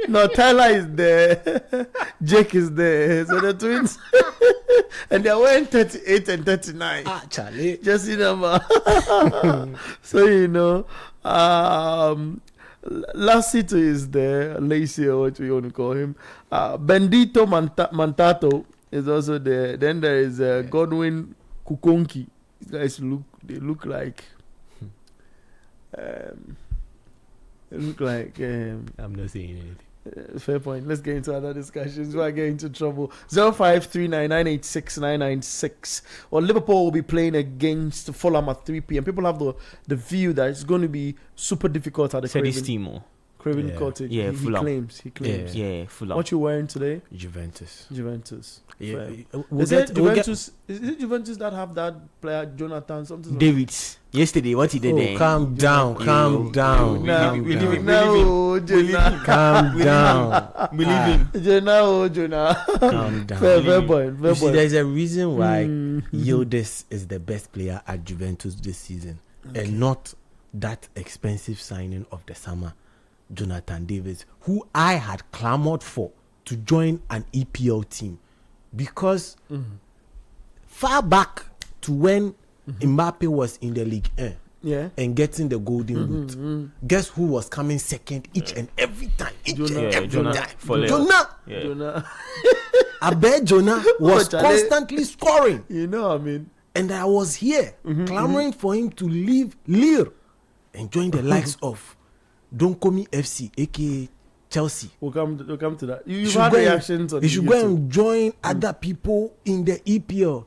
No, Tyler is there. Jake is there. So the twins. And they are wearing 38 and 39. Charlie. Just number. So, you know, Lassito is there. Lacey, or what we want to call him. Bendito Mantato is also there. Then there is Godwin Kukonki. These guys look like I'm not saying anything. Fair point. Let's get into other discussions. We're getting into trouble. 0539986996. Well, Liverpool will be playing against Fulham at 3 p.m. People have the view that it's going to be super difficult at the Craven Cottage. Yeah, Fulham. He claims. Yeah, Fulham. What you wearing today? Juventus. Yeah. Is it Juventus that have that player Jonathan something? David. Yesterday, what he did there? Calm down. Calm down. Calm down. Fair point. You see, there's a reason why Yildiz is the best player at Juventus this season, and not that expensive signing of the summer, Jonathan David, who I had clamored for to join an EPL team, because far back to when Mbappe was in the League 1 and getting the golden boot, guess who was coming second each and every time? Jonah. I bet Jonah was constantly scoring. You know what I mean? And I was here clamoring for him to leave Lille and join the likes of Donkomi FC, aka Chelsea. We'll come to that. You've had reactions on He should go and join other people in the EPL.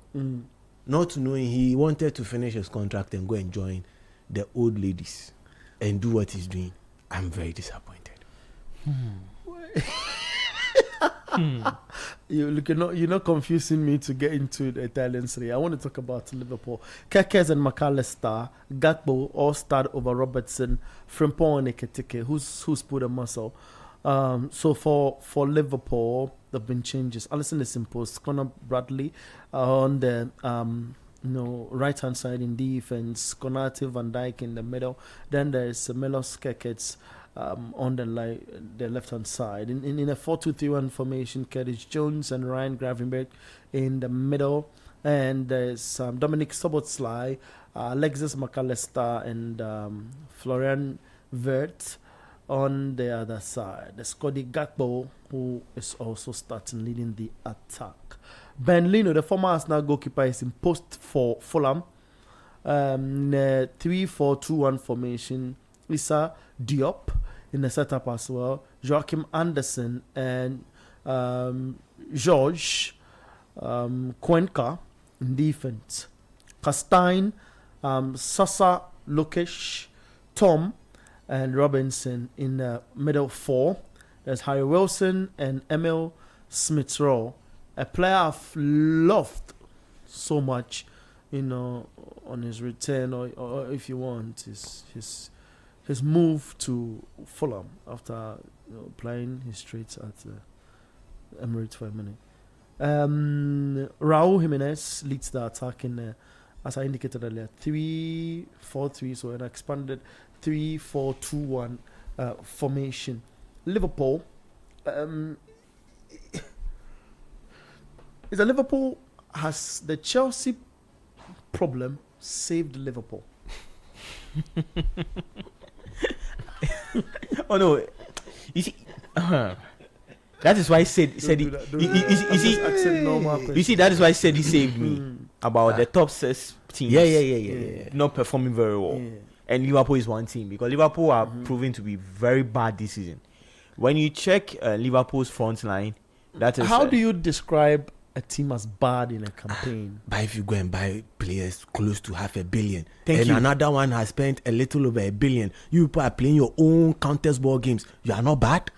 Not knowing he wanted to finish his contract and go and join the old ladies and do what he's doing. I'm very disappointed. You're not confusing me to get into the Italian Serie. I want to talk about Liverpool. Kekes and McAllister, Gakpo all start over Robertson, Frimpong and Ekitike. Who's put a muscle? So for Liverpool, there've been changes. Alisson is imposed. Conor Bradley on the right hand side in defense. Konate, Van Dijk in the middle. Then there's Milos Kekes on the left hand side. In a 4-2-3-1 formation, Curtis Jones and Ryan Gravenberch in the middle. And there's Dominic Szoboszlai, Alexis McAllister, and Florian Wirtz on the other side. There's Cody Gakpo, who is also starting leading the attack. Ben Leno, the former Arsenal goalkeeper, is in post for Fulham. 3-4-2-1 formation. Issa Diop in the setup as well. Joachim Anderson and George Cuenca in defense. Castine, Sasa Lukic, Tom, and Robinson in the middle four. There's Harry Wilson and Emil Smith-Rowe, a player I've loved so much, on his return, or if you want, his move to Fulham after playing his streets at Emirates for a minute. Raul Jimenez leads the attack in, as I indicated earlier, 3-4-3, so an expanded 3-4-2-1 formation. Liverpool, is that Liverpool has the Chelsea problem saved Liverpool? Oh no, you see, that is why I said he. You see, that is why I said he saved me about the top 6 teams. Yeah. Not performing very well. Yeah. And Liverpool is one team, because Liverpool are proving to be very bad this season. When you check Liverpool's front line, that is. How do you describe a team as bad in a campaign? But if you go and buy players close to $500 million, and another one has spent a little over $1 billion, you people are playing your own Countess ball games. You are not bad.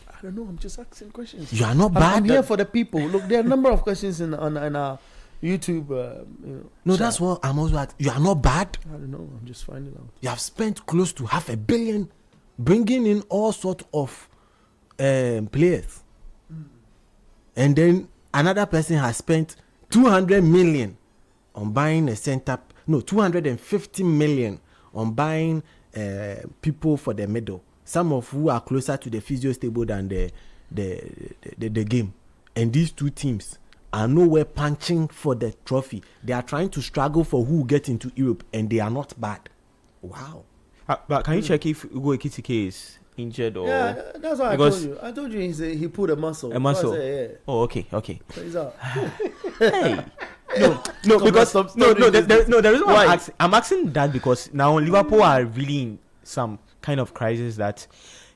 I don't know. I'm just asking questions. You are not bad. I'm here for the people. Look, there are a number of questions on our YouTube. No, chat. That's what I'm also at. You are not bad. I don't know. I'm just finding out. You have spent close to $500 million, bringing in all sorts of players. and then another person has spent 200 million on buying a center. No, 250 million on buying people for the middle. Some of who are closer to the physio stable than the game. And these two teams are nowhere punching for the trophy. They are trying to struggle for who will get into Europe, and they are not bad. Wow. But can you check if Ugo Ekitike is injured or? Yeah, that's what I told you he pulled a muscle. A muscle. Yeah. Oh, okay. So he's out. Hey. No, because there is why I'm asking that because now Liverpool are really in some kind of crisis that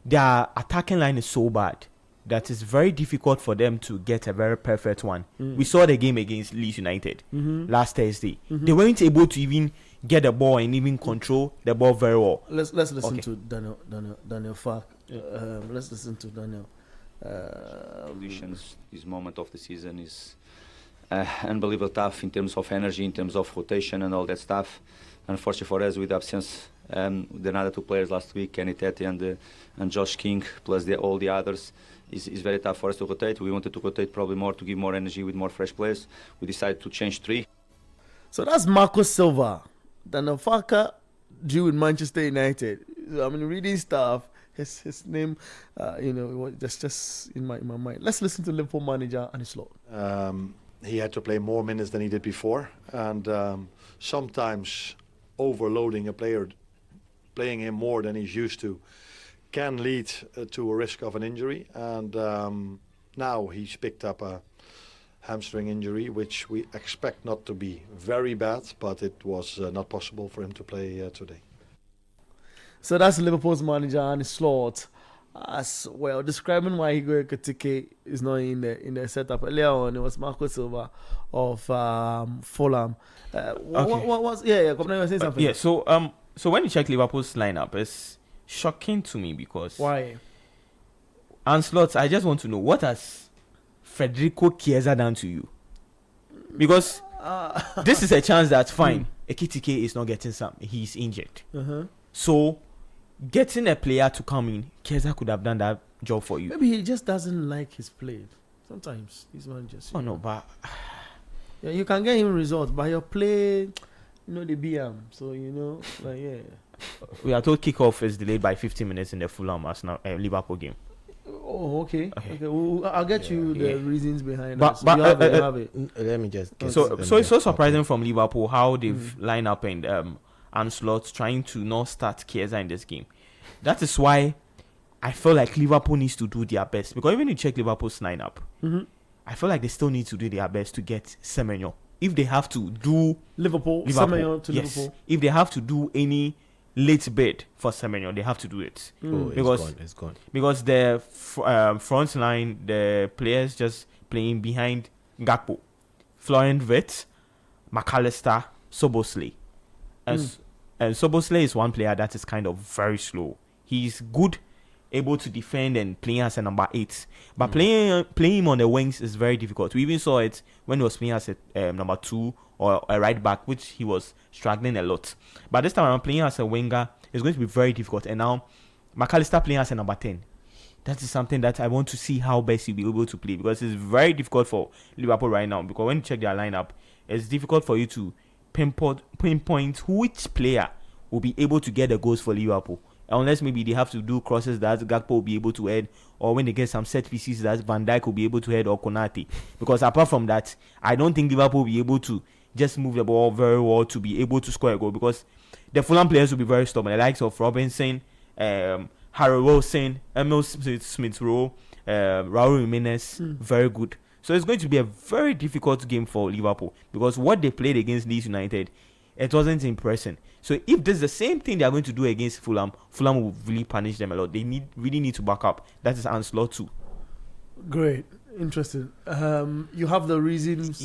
their attacking line is so bad that it's very difficult for them to get a very perfect one. We saw the game against Leeds United last Thursday. They weren't able to even get the ball and even control the ball very well. Let's listen to Daniel Fark. Let's listen to Daniel. Conditions, this moment of the season is unbelievable tough in terms of energy, in terms of rotation and all that stuff. Unfortunately for us, with the absence the other two players last week, Kenny Tete and Josh King, plus all the others, is very tough for us to rotate. We wanted to rotate probably more to give more energy with more fresh players. We decided to change 3. So that's Marco Silva. Daniel Farka drew with Manchester United. I mean, reading stuff, his name, just in my mind. Let's listen to Liverpool manager Arne Slot. He had to play more minutes than he did before, and sometimes overloading a player, playing him more than he's used to, can lead to a risk of an injury. And now he's picked up a hamstring injury, which we expect not to be very bad, but it was not possible for him to play today. So that's Liverpool's manager Arne Slot as well, describing why Igor Ekitike is not in the setup. Earlier on, it was Marco Silva of Fulham. What was Come on, say something. Yeah. So when you check Liverpool's lineup, it's shocking to me because why? And Slot, I just want to know, what has Federico Chiesa done to you? Because this is a chance that's fine. Ekitike is not getting some. He's injured. So getting a player to come in, Chiesa could have done that job for you. Maybe he just doesn't like his play. Sometimes he's not just. But yeah, you can get him results, but your play, the BM. So we are told kickoff is delayed by 15 minutes in the Fulham Liverpool game. Oh, okay. Well, I'll get you the reasons behind that. But you have it. Let me just. So it's so surprising from Liverpool how they've lined up and Slot trying to not start Chiesa in this game. That is why I feel like Liverpool needs to do their best, because even if you check Liverpool's lineup, I feel like they still need to do their best to get Semenyo. If they have to do Liverpool. Semenyo to yes. Liverpool. If they have to do any late bid for Semenyo, they have to do it. It's gone. Because the front line, the players just playing behind Gakpo, Florian Wirtz, McAllister, Soboslai. And Soboslai is one player that is kind of very slow. He's good, able to defend and playing as a number 8. But playing him on the wings is very difficult. We even saw it when he was playing as a number 2 or a right back, which he was struggling a lot. But this time around, playing as a winger is going to be very difficult. And now, McAllister playing as a number 10. That is something that I want to see how best he'll be able to play, because it's very difficult for Liverpool right now. Because when you check their lineup, it's difficult for you to pinpoint which player will be able to get the goals for Liverpool, unless maybe they have to do crosses that Gakpo will be able to head, or when they get some set pieces that Van Dijk will be able to head, or Konate. Because apart from that, I don't think Liverpool will be able to just move the ball very well to be able to score a goal, because the Fulham players will be very stubborn. The likes of Robinson, Harry Wilson, Emil Smith-Rowe, Raul Jimenez, very good. So it's going to be a very difficult game for Liverpool, because what they played against Leeds United, it wasn't impressive. So if this is the same thing they are going to do against Fulham, Fulham will really punish them a lot. They really need to back up. That is Anslot too. Great. Interesting. You have the reasons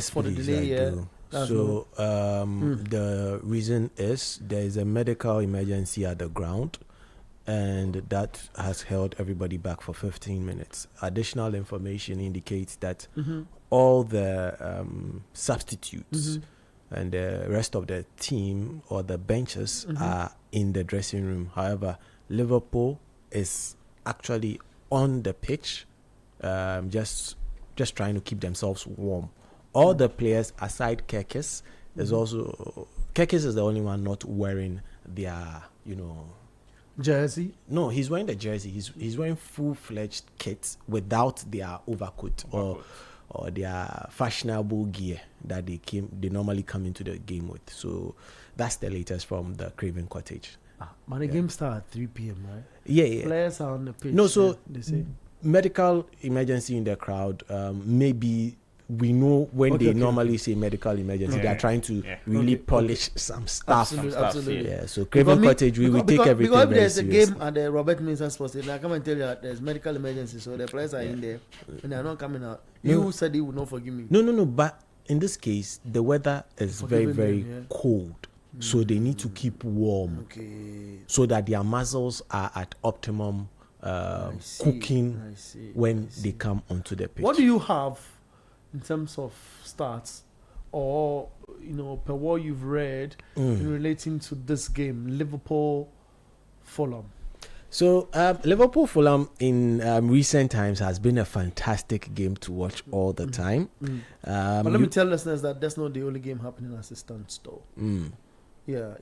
for please, the delay. I do. So the reason is there is a medical emergency at the ground, and that has held everybody back for 15 minutes. Additional information indicates that all the substitutes and the rest of the team or the benches are in the dressing room. However, Liverpool is actually on the pitch, just just trying to keep themselves warm. All the players aside Kekes is also Kekes is the only one not wearing their jersey. No, he's wearing the jersey. He's wearing full-fledged kits without their overcoat or their fashionable gear that they normally come into the game with. So that's the latest from the Craven Cottage. But the game starts at 3 p.m., right? Yeah. Players are on the pitch. No, so they say medical emergency in the crowd. Maybe we know when they normally say medical emergency, they are trying to really polish some stuff. Absolutely. Yeah. So Craven Cottage, we take everything because very there's seriously. a game at the Robert Minson Sports Stadium, I come and tell you that there's medical emergency, so the players are in there and they're not coming out. You said you would not forgive me. No. But in this case, the weather is very cold. So they need to keep warm, so that their muscles are at optimum cooking when they come onto the pitch. What do you have in terms of stats, or per what you've read in relating to this game, Liverpool Fulham? So Liverpool Fulham in recent times has been a fantastic game to watch all the time. But let me tell listeners that that's not the only game happening as it stands, though. Yeah.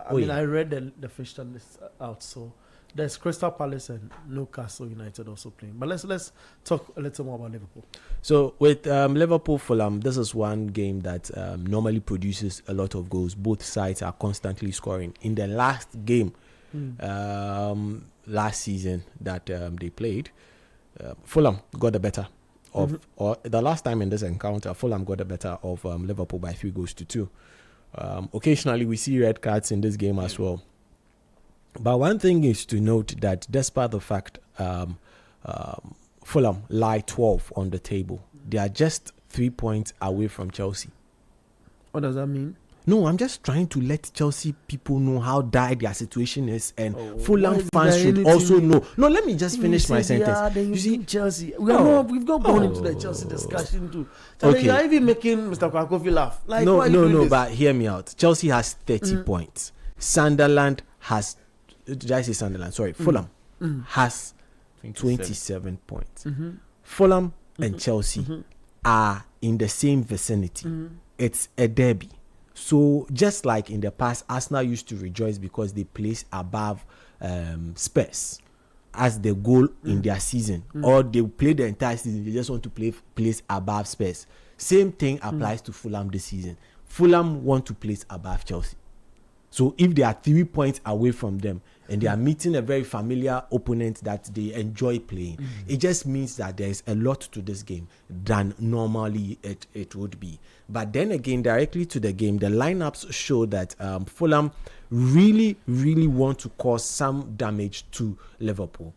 I read the fixture list out, so there's Crystal Palace and Newcastle United also playing. But let's talk a little more about Liverpool. So with Liverpool Fulham, this is one game that normally produces a lot of goals. Both sides are constantly scoring. In the last game, last season that they played, Fulham got the better of, or the last time in this encounter, Fulham got the better of Liverpool by 3-2. Occasionally we see red cards in this game as well. But one thing is to note that despite the fact Fulham lie 12 on the table, they are just 3 points away from Chelsea. What does that mean? No, I'm just trying to let Chelsea people know how dire their situation is, and Fulham fans should also know. No, let me just finish my sentence. You see, Chelsea. We've not gone into the Chelsea discussion too. Okay. You're even making Mr. Kwakofi laugh. Like, no, but hear me out. Chelsea has 30 points. Sunderland has. Did I say Sunderland? Sorry, Fulham has 27 points. Fulham and Chelsea are in the same vicinity. It's a derby. So just like in the past, Arsenal used to rejoice because they placed above Spurs as the goal in their season, or they play the entire season, they just want to place above Spurs. Same thing applies to Fulham this season. Fulham want to place above Chelsea. So if they are 3 points away from them and they are meeting a very familiar opponent that they enjoy playing, it just means that there is a lot to this game than normally it would be. But then again, directly to the game, the lineups show that Fulham really want to cause some damage to Liverpool.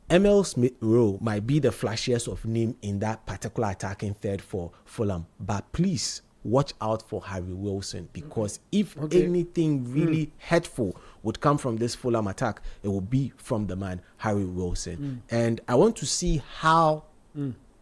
Emil Smith-Rowe might be the flashiest of name in that particular attacking third for Fulham, but please watch out for Harry Wilson, because if anything really hurtful would come from this Fulham attack, it will be from the man Harry Wilson. And I want to see how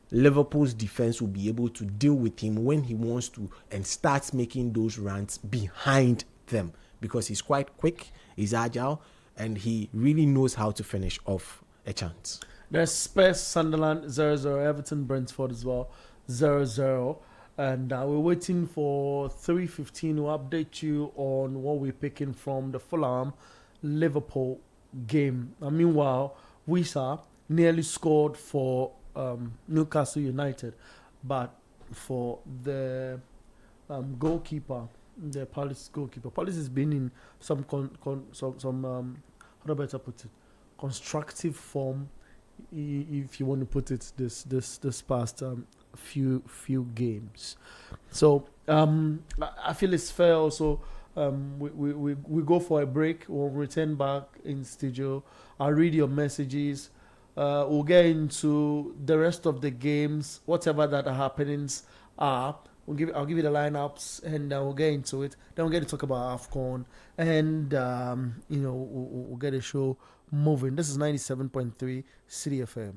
Liverpool's defense will be able to deal with him when he wants to and starts making those runs behind them, because he's quite quick, he's agile, and he really knows how to finish off a chance. There's Spurs, Sunderland 0-0, Everton, Brentford as well 0-0. And we're waiting for 3:15 to update you on what we're picking from the Fulham Liverpool game. And meanwhile, Wisa nearly scored for Newcastle United, but for the goalkeeper, the Palace goalkeeper, Palace has been in some how do I better put it, constructive form, if you want to put it, this past few games. So I feel it's fair also. We go for a break. We'll return back in studio. I'll read your messages. We'll get into the rest of the games, whatever that happenings are. I'll give you the lineups, and we'll get into it. Then we'll get to talk about AFCON, and we'll get the show moving. This is 97.3 City FM.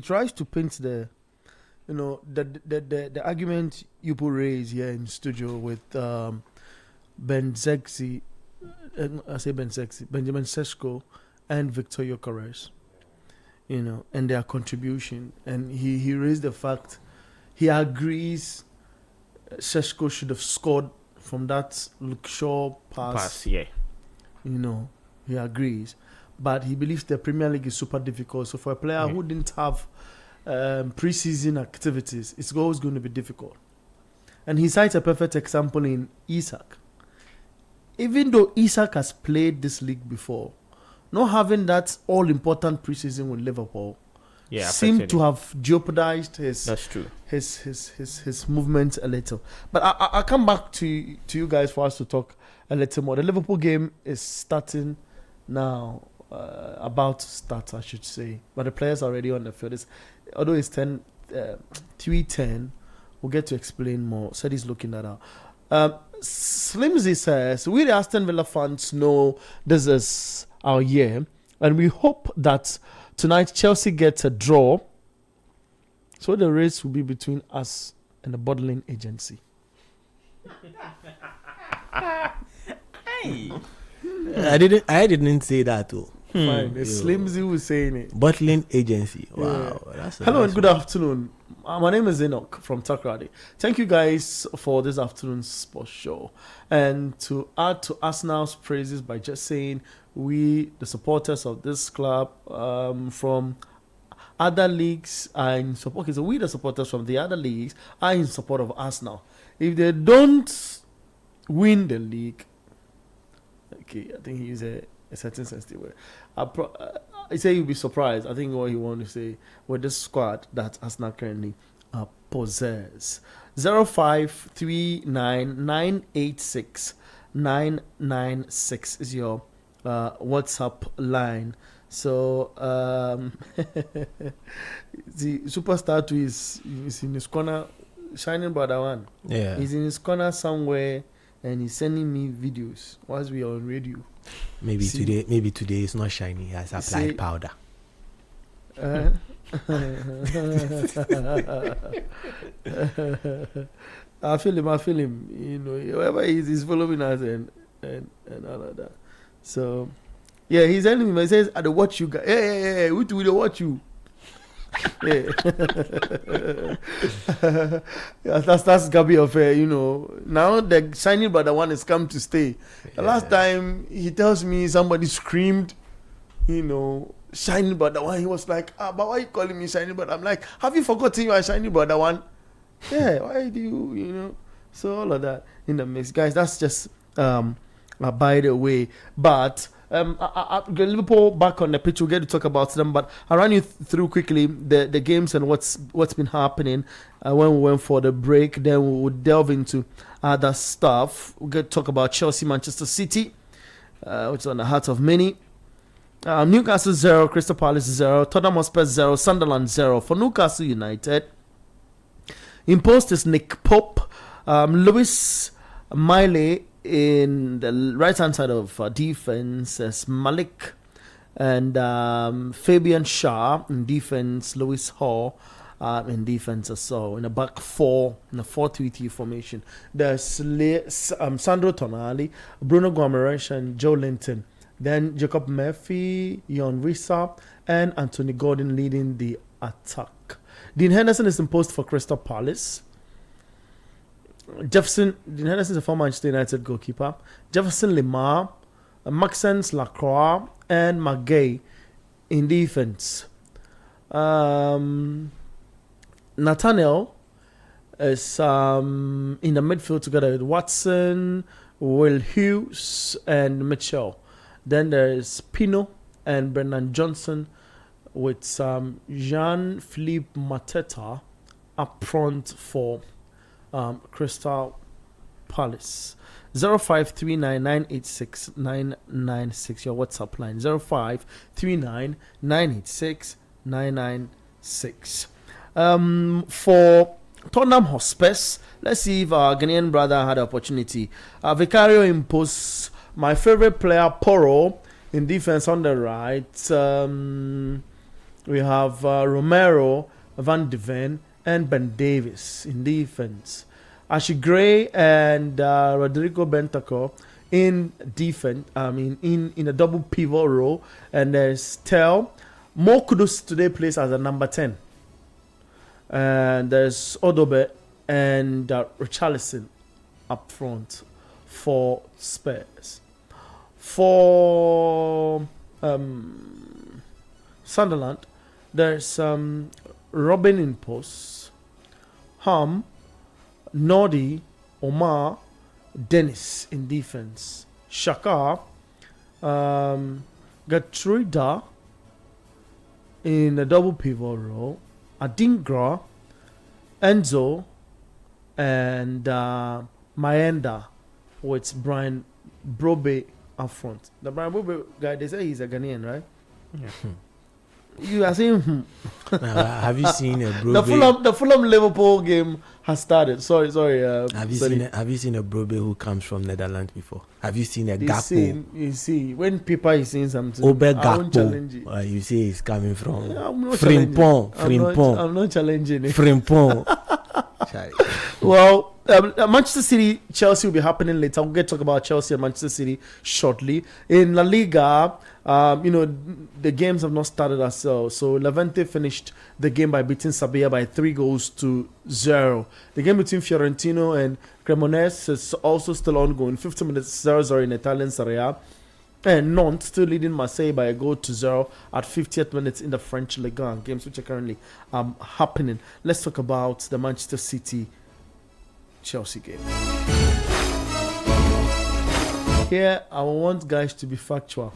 he tries to paint the argument you put raise here in studio with Ben Zegzi, I say Ben Zegzi, Benjamin Sesko, and Victor Gyökeres, and their contribution. And he raised the fact he agrees Sesko should have scored from that Luke Shaw pass. Yeah. He agrees. But he believes the Premier League is super difficult. So for a player who didn't have pre-season activities, it's always going to be difficult. And he cites a perfect example in Isak. Even though Isak has played this league before, not having that all-important pre-season with Liverpool seemed to have jeopardized his That's true. his movement a little. But I'll come back to you guys for us to talk a little more. The Liverpool game is starting now. About to start, I should say, but the players are already on the field. Although it's 3:10, we'll get to explain more. Said he's looking that out. Slimsy says, we the Aston Villa fans know this is our year, and we hope that tonight Chelsea gets a draw, so the race will be between us and the bottling agency. I didn't say that too. Fine, it's Slimsy who's saying it. Bottling agency. Wow. Yeah. Hello and good afternoon. My name is Enoch from Takrady. Thank you guys for this afternoon's sports show. And to add to Arsenal's praises by just saying we, the supporters of this club from other leagues, are in support. Okay, so we, the supporters from the other leagues, are in support of Arsenal. If they don't win the league, okay, I think he used a certain sensitive word. I say you'll be surprised. I think what he wants to say with this squad that Arsenal currently possess. 0539986996 is your WhatsApp line. So the superstar too is in his corner, shining brother one. Yeah, he's in his corner somewhere, and he's sending me videos whilst we are on radio. Maybe today it's not shiny. He has applied powder. I feel him. Whoever he is, he's following us and all of that. So, yeah, he's telling me. He says, "I don't watch you guys. Hey, we don't watch you." Yeah. that's Gabi affair, Now the shining brother one has come to stay. The last time he tells me somebody screamed, shining brother one. He was like, but why are you calling me shining brother? I'm like, have you forgotten you are shining brother one? Yeah, why do you, So all of that in the mix, guys. That's just by the way, but. Liverpool back on the pitch. We'll get to talk about them, but I'll run you through quickly the games and what's been happening when we went for the break. Then we will delve into other stuff. We'll get to talk about Chelsea, Manchester City, which is on the heart of many. Newcastle 0, Crystal Palace 0, Tottenham Hotspur 0, Sunderland 0. For Newcastle United, in post is Nick Pope, Lewis Miley. In the right hand side of defense is Malik and Fabian Shah. In defense, Lewis Hall in defense as well. In the back four, in a 4-3-3 formation, there's Sandro Tonali, Bruno Guimaraes and Joe Linton. Then Jacob Murphy, Jon Risa and Anthony Gordon leading the attack. Dean Henderson is in post for Crystal Palace. Dean Henderson is a former Manchester United goalkeeper. Jefferson Lemar, Maxence Lacroix, and McGay in defense. Nathaniel is in the midfield together with Watson, Will Hughes, and Mitchell. Then there is Pino and Brendan Johnson with Jean-Philippe Mateta up front for Crystal Palace. 0539986996 your WhatsApp line. 0539986996. For Tottenham Hotspurs, let's see if our Ghanaian brother had the opportunity. Vicario imposed my favorite player Poro in defense on the right. We have Romero, Van de Ven, and Ben Davis in defense. Ashley Gray and Rodrigo Bentancur in defense. In a double pivot role, and there's Tel. Mo Kudus today plays as a number 10, and there's Odobe and Richarlison up front for Spurs. For Sunderland, there's Robin in post, Ham, Nordi, Omar, Dennis in defense, Shaka, Gatruida in a double pivot role, Adingra, Enzo, and Maenda with Brian Brobe up front. The Brian Brobe guy, they say he's a Ghanaian, right? Yeah. You are saying, Have you seen a Brobe? The Fulham Liverpool game has started. Sorry. Have you seen a Brobe who comes from Netherlands before? Have you seen a You Gakpo? see, when people is saying something, Obe I won't challenge Gakpo. it. You say he's coming from I'm not Frimpong. challenging. I'm not challenging it. Frimpong. Well, Manchester City, Chelsea will be happening later. We'll get to talk about Chelsea and Manchester City shortly. In La Liga, the games have not started as well. So Levante finished the game by beating Sevilla by 3-0. The game between Fiorentino and Cremonese is also still ongoing. 50 minutes 0-0 in Italian Serie A. And Nantes still leading Marseille by 1-0 at 50th minutes in the French Ligue 1. Games which are currently happening. Let's talk about the Manchester City Chelsea game. Here, I want guys to be factual.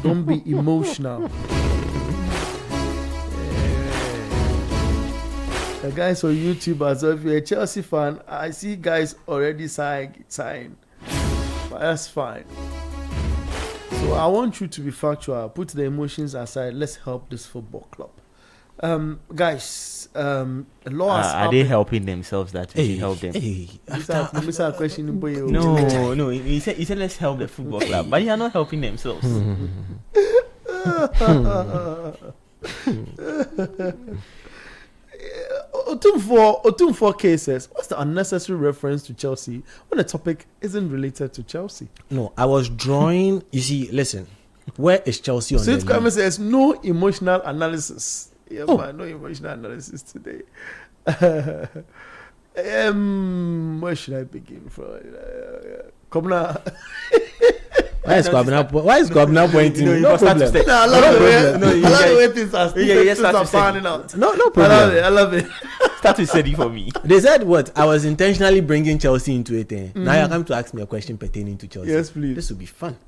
Don't be emotional. The guys on YouTube, as well, if you're a Chelsea fan, I see guys already signed. But that's fine. So I want you to be factual. Put the emotions aside. Let's help this football club. Guys, a lot has are they helping themselves that we should help them? Mr. Question. No. He said let's help the football club, but they are not helping themselves. Otumfor cases. What's the unnecessary reference to Chelsea when the topic isn't related to Chelsea? No, I was drawing. You see, listen. Where is Chelsea on the Sid Kwame league? says no emotional analysis. Yeah, man, no emotional analysis today. Where should I begin from? Komna. Why is Kwabena pointing? No problem. I love the way things are panning out. No problem. I love it. Start with Sedi for me. They said what? I was intentionally bringing Chelsea into it. Now you come to ask me a question pertaining to Chelsea. Yes, please. This will be fun.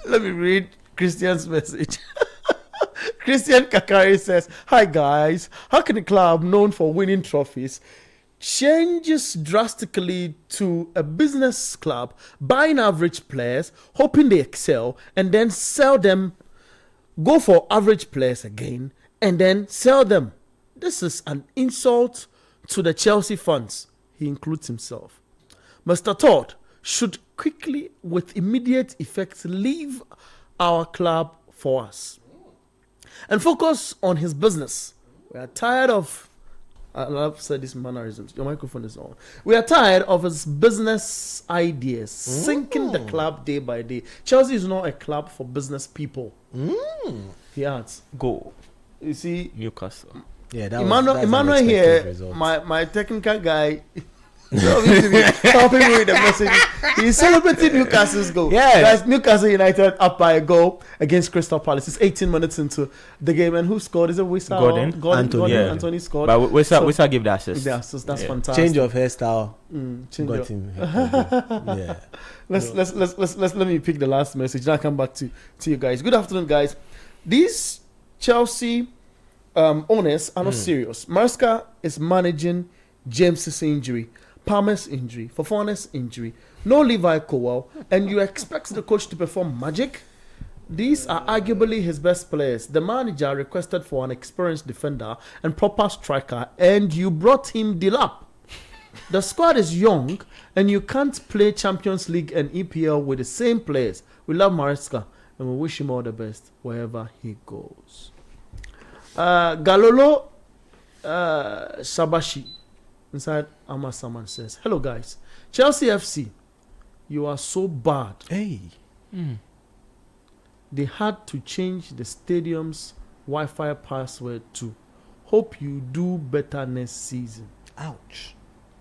Let me read Christian's message. Christian Kakari says, "Hi guys, how can a club known for winning trophies changes drastically to a business club buying average players, hoping they excel, and then sell them, go for average players again, and then sell them? This is an insult to the Chelsea fans." He includes himself. Mr. Todd should quickly, with immediate effect, leave our club for us and focus on his business. We are tired of, I've said this mannerisms, your microphone is on. We are tired of his business ideas, sinking the club day by day. Chelsea is not a club for business people. He adds. Go. You see, Newcastle. Yeah, that Emmanuel here, my technical guy, helping me with the message. He's celebrating Newcastle's goal. Yeah. Guys, Newcastle United up by a goal against Crystal Palace. It's 18 minutes into the game. And who scored? Is it Wissa? Gordon. Yeah. Anthony scored. But Wissa gave the assist. Yeah, so that's fantastic. Change of hairstyle. Got him. Yeah. Let me pick the last message. Then I'll come back to you guys. Good afternoon, guys. These Chelsea owners are not serious. Maresca is managing James's injury, Palmer's injury, Fofane's injury, no Levi Cowell, and you expect the coach to perform magic? These are arguably his best players. The manager requested for an experienced defender and proper striker, and you brought him Dilap. The squad is young, and you can't play Champions League and EPL with the same players. We love Maresca, and we wish him all the best wherever he goes. Galolo Sabashi inside Amasaman says, hello guys, Chelsea FC, you are so bad. Hey. They had to change the stadium's Wi-Fi password to hope you do better next season. Ouch.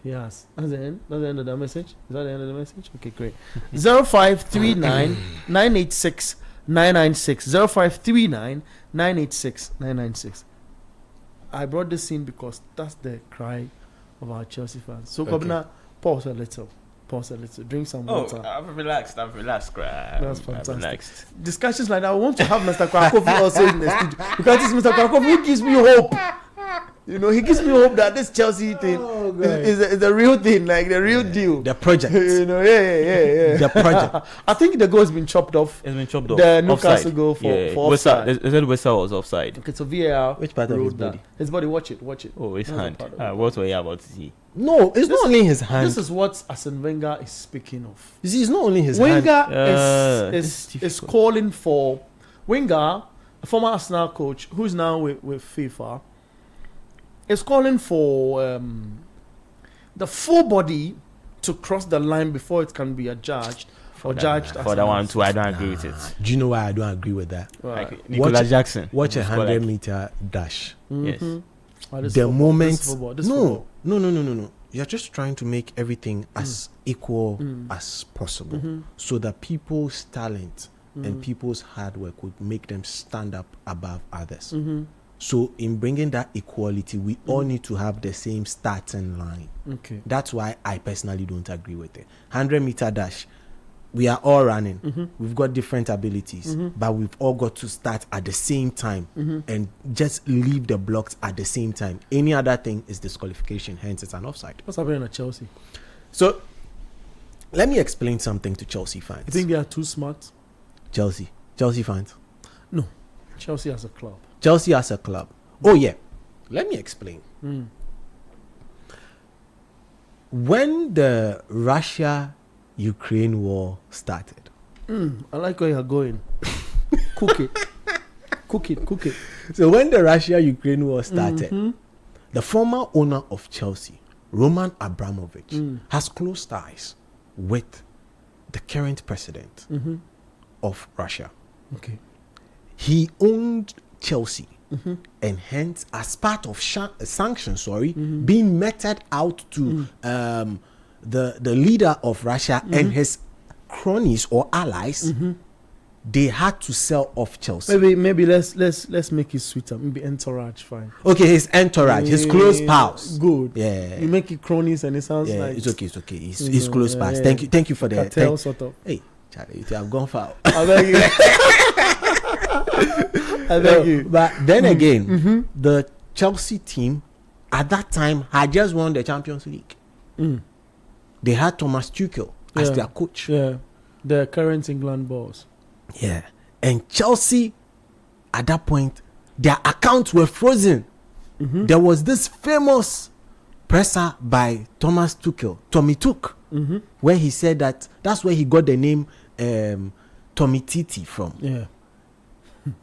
Yes. That's the end. That's the end of the message. Is that the end of the message? Okay, great. 0539 986 996. 0539 986 996. I brought this in because that's the cry of our Chelsea fans. So, Kobina, pause a little. Drink some water. I've relaxed, crap. That's fantastic. I'm relaxed. Discussions like that. I want to have Mr. Krakovi also in the studio. Because it's Mr. Krakovi who gives me hope. You know, he gives me hope that this Chelsea thing is the real thing, like the real deal. The project. You know, yeah. The project. I think the goal has been chopped off. It's been chopped off. The Newcastle Offside. goal for offside. They said Wessel was offside. Okay, so VAR. Which part of his ruled that. body? His body. Watch it. Oh, his That's hand. a part of it. What were you about to see? No, it's not only his hand. This is what Arsene Wenger is speaking of. You see, it's not only his hand. Wenger this is difficult. calling for Wenger, a former Arsenal coach who's now with FIFA, is calling for the full body to cross the line before it can be judged or judged. For that one too, I don't agree with it. Do you know why I don't agree with that? Right. Like Nicolas Jackson. Watch a Score 100-meter dash. Yes. Oh, this The football, moment. this football, this football. No. You're just trying to make everything as equal as possible so that people's talent and people's hard work would make them stand up above others. So in bringing that equality, we all need to have the same starting line. Okay. That's why I personally don't agree with it. 100-meter dash, we are all running. We've got different abilities, but we've all got to start at the same time and just leave the blocks at the same time. Any other thing is disqualification, hence it's an offside. What's happening at Chelsea? So let me explain something to Chelsea fans. You think they are too smart? Chelsea fans. No. Chelsea as a club. Chelsea as a club. Oh yeah. Let me explain. When the Russia-Ukraine war started. I like where you're going. Cook it. So when the Russia-Ukraine war started, the former owner of Chelsea, Roman Abramovich, has close ties with the current president of Russia. Okay. He owned Chelsea, and hence, as part of sanctions, being meted out to the leader of Russia and his cronies or allies, they had to sell off Chelsea. Maybe let's make it sweeter. Maybe entourage, fine. Okay, his entourage, his close pals. Good. Yeah. You make it cronies, and it sounds like it's okay. It's close pals. Thank you for that. Cartel sort of. Hey, Charlie, you have gone foul. I beg you. I beg you. But then again, the Chelsea team at that time had just won the Champions League. They had Thomas Tuchel as their coach. Yeah, the current England boss. Yeah, and Chelsea at that point, their accounts were frozen. There was this famous presser by Thomas Tuchel, Tommy Tuch, where he said that's where he got the name Tommy Titi from. Yeah.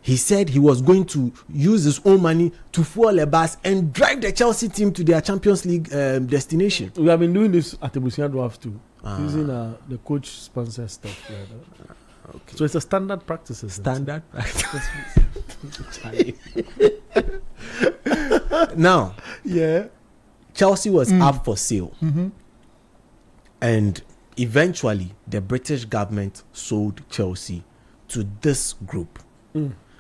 He said he was going to use his own money to fuel a bus and drive the Chelsea team to their Champions League destination. We have been doing this at the Busia Draft too, using the coach sponsor stuff. Okay. So it's a standard practice. Standard practice. Now, Chelsea was up for sale, and eventually the British government sold Chelsea to this group.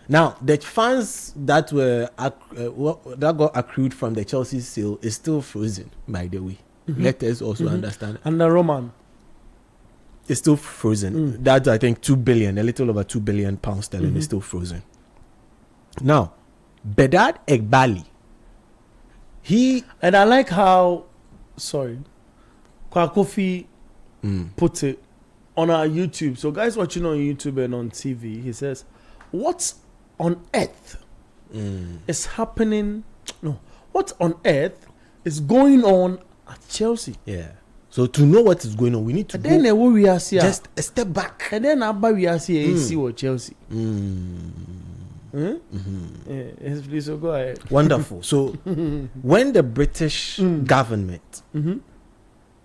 Now, the funds that were that got accrued from the Chelsea sale is still frozen, by the way. Let us also understand. And the Roman is still frozen. That's, I think, 2 billion, a little over 2 billion pounds sterling is still frozen. Now, Bedard Egbali, and I like how, Kwakofi put it on our YouTube. So guys watching on YouTube and on TV, he says, what on earth is happening? No, what on earth is going on at Chelsea? Yeah. So to know what is going on, we need to just a step back. And then we are seeing AC or Chelsea. Yes, please, so go ahead. Wonderful. So when the British government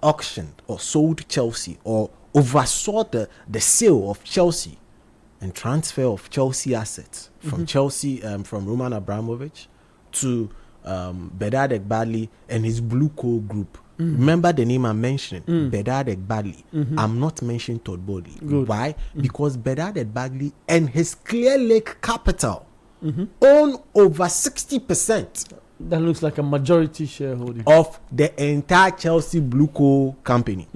auctioned or sold Chelsea or oversaw the sale of Chelsea and transfer of Chelsea assets from Chelsea, from Roman Abramovich to Bedard Egbali and his Blue Coal Group. Remember the name I'm mentioning, Bedard Egbali. I'm not mentioning Todd Bowley. Why? Because Bedard Egbali and his Clear Lake Capital own over 60%. That looks like a majority shareholding of the entire Chelsea Blue Coal company.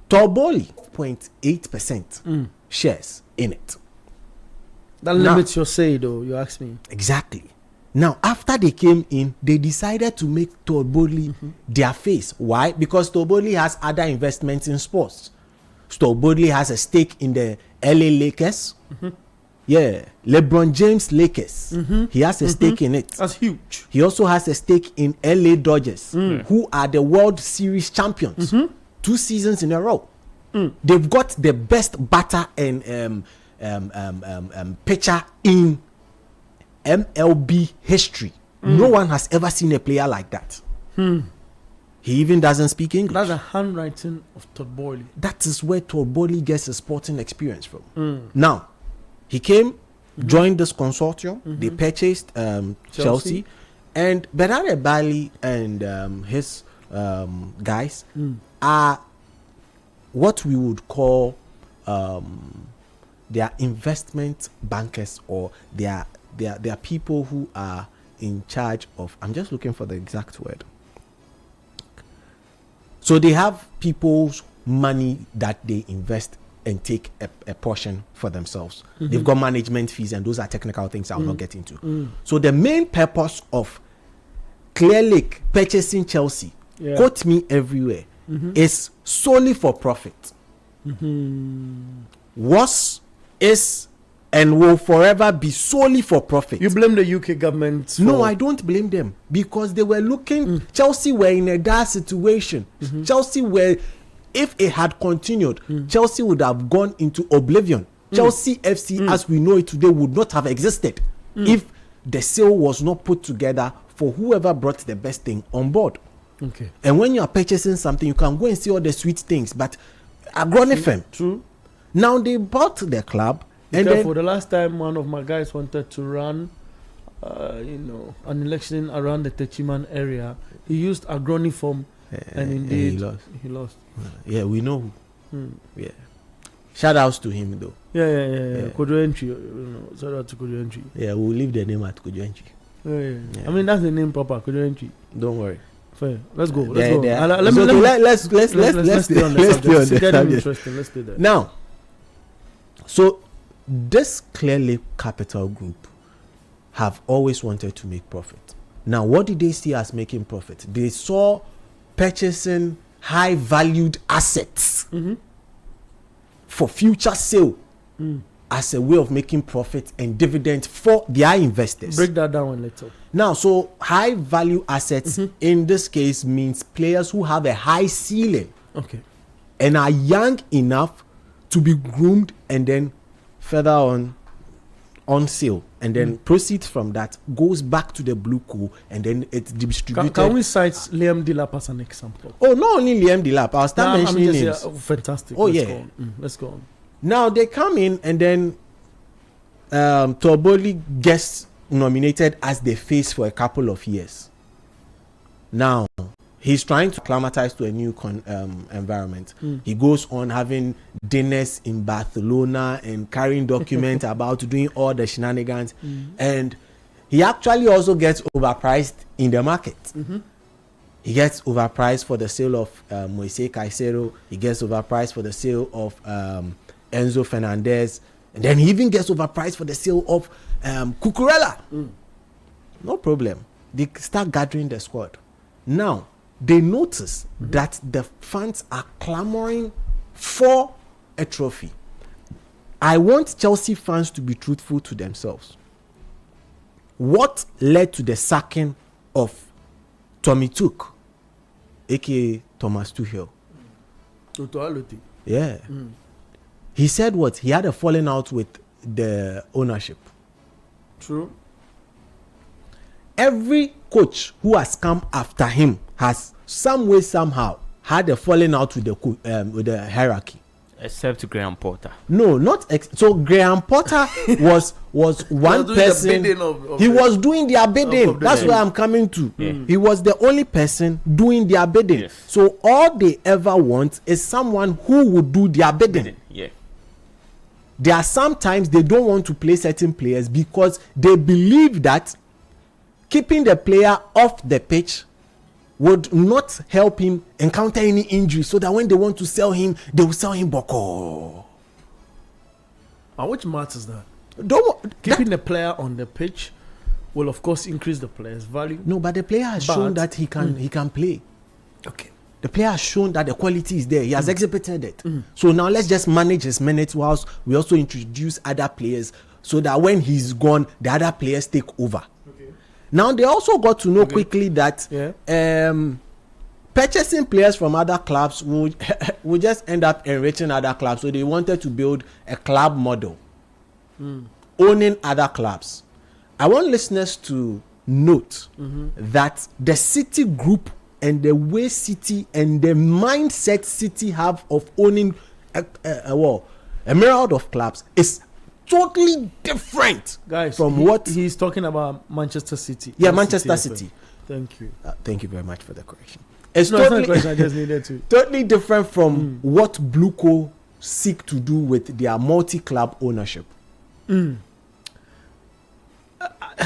Todd Bowley, 0.8% shares in it. That limits your say, though, you ask me. Exactly. Now, after they came in, they decided to make Todd Bowley their face. Why? Because Todd Bowley has other investments in sports. Todd Bowley has a stake in the LA Lakers. Yeah, LeBron James Lakers. He has a stake in it. That's huge. He also has a stake in LA Dodgers, who are the World Series champions 2 seasons in a row. They've got the best batter and pitcher in MLB history. No one has ever seen a player like that. He even doesn't speak English. That's a handwriting of Todd Bowley. That is where Todd Bowley gets his sporting experience from. Now, he came, joined this consortium. They purchased Chelsea. And Bedard Egbali and his guys are what we would call their investment bankers, or they are people who are in charge of, I'm just looking for the exact word. So they have people's money that they invest and take a portion for themselves. They've got management fees, and those are technical things I'll not get into. So the main purpose of Clear Lake purchasing Chelsea, quote me everywhere, is solely for profit. Was, is, and will forever be solely for profit. You blame the UK government? No, I don't blame them, because they were looking. Chelsea were in a dire situation. Chelsea were, if it had continued, Chelsea would have gone into oblivion. Chelsea FC, as we know it today, would not have existed if the sale was not put together for whoever brought the best thing on board. Okay. And when you are purchasing something, you can go and see all the sweet things, but Agronifem. True. Now they bought the club. And then, for the last time one of my guys wanted to run an election around the Techiman area, he used Agroniform, and indeed he lost. Yeah, we know. Yeah. Shout outs to him though. Yeah. Kojo Entry, shout out to Kojo Entry. Yeah, we'll leave the name at Kojo Entry. Yeah. I mean, that's the name proper, Kojo Entry. Don't worry. Fair. Let's go. Let's stay on the subject. Let's stay there. Now, so this Clear Lake Capital Group have always wanted to make profit. Now, what did they see as making profit? They saw purchasing high valued assets for future sale as a way of making profit and dividend for their investors. Break that down a little. Now, so high value assets in this case means players who have a high ceiling, okay, and are young enough to be groomed and then further on sale, and then proceeds from that goes back to the Blue Coal, and then it's distributed. Can we cite Liam Delap as an example? Oh, not only Liam Delap, I'll start mentioning names. Fantastic. Oh, Let's go on. Now they come in, and then Todd Bowley gets nominated as the face for a couple of years. Now he's trying to acclimatize to a new environment. He goes on having dinners in Barcelona and carrying documents about doing all the shenanigans. And he actually also gets overpriced in the market. He gets overpriced for the sale of Moise Caicedo. He gets overpriced for the sale of Enzo Fernandez. And then he even gets overpriced for the sale of Cucurella. No problem. They start gathering the squad. Now, they notice that the fans are clamoring for a trophy. I want Chelsea fans to be truthful to themselves. What led to the sacking of Tommy Tuchel, aka Thomas Tuchel? Totality. Yeah. He said what? He had a falling out with the ownership. True. Every coach who has come after him has some way somehow had a falling out with the hierarchy. Except Graham Potter. No, not so. Graham Potter was one person. He was doing their bidding. That's where I'm coming to. Yeah. He was the only person doing their bidding. Yes. So all they ever want is someone who would do their bidding. Yeah. There are sometimes they don't want to play certain players because they believe that keeping the player off the pitch would not help him encounter any injury, so that when they want to sell him, they will sell him boko. And which matters that? Don't Keeping the player on the pitch will of course increase the player's value. No, but the player has shown that he can play. Okay. The player has shown that the quality is there. He has exhibited it. So now let's just manage his minutes whilst we also introduce other players, so that when he's gone, the other players take over. Now they also got to know quickly that purchasing players from other clubs would just end up enriching other clubs. So they wanted to build a club model, owning other clubs. I want listeners to note that the City group and the way City and the mindset City have of owning a myriad of clubs is totally different, guys, from what he's talking about. Manchester City. Yeah, Manchester City. Thank you. Thank you very much for the correction. It's not a question. I just needed to. Totally different from what Blueco seek to do with their multi-club ownership.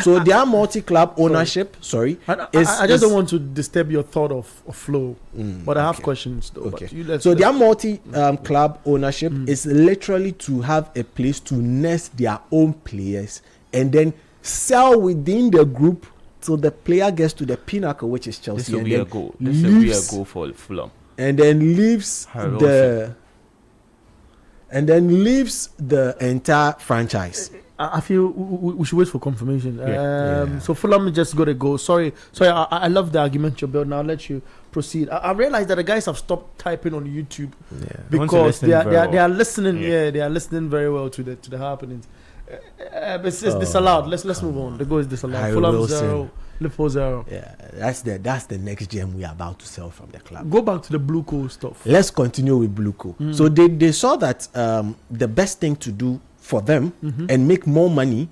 So their multi-club ownership, I just don't want to disturb your thought of flow, but I have questions though. Okay. So their multi-club ownership is literally to have a place to nest their own players and then sell within the group till the player gets to the pinnacle, which is Chelsea. This will be a goal. This will be a goal for Fulham. And then leaves the entire franchise. I feel we should wait for confirmation. So Fulham just got to go. Sorry. I love the argument you built. Now I'll let you proceed. I realized that the guys have stopped typing on YouTube because they are listening. Yeah, they are listening very well to the happenings. It's disallowed. Let's move on. The goal is disallowed. Fulham 0, Liverpool 0. Yeah, that's the next gem we are about to sell from the club. Go back to the Blueco stuff. Let's continue with Blueco. So they saw that the best thing to do for them and make more money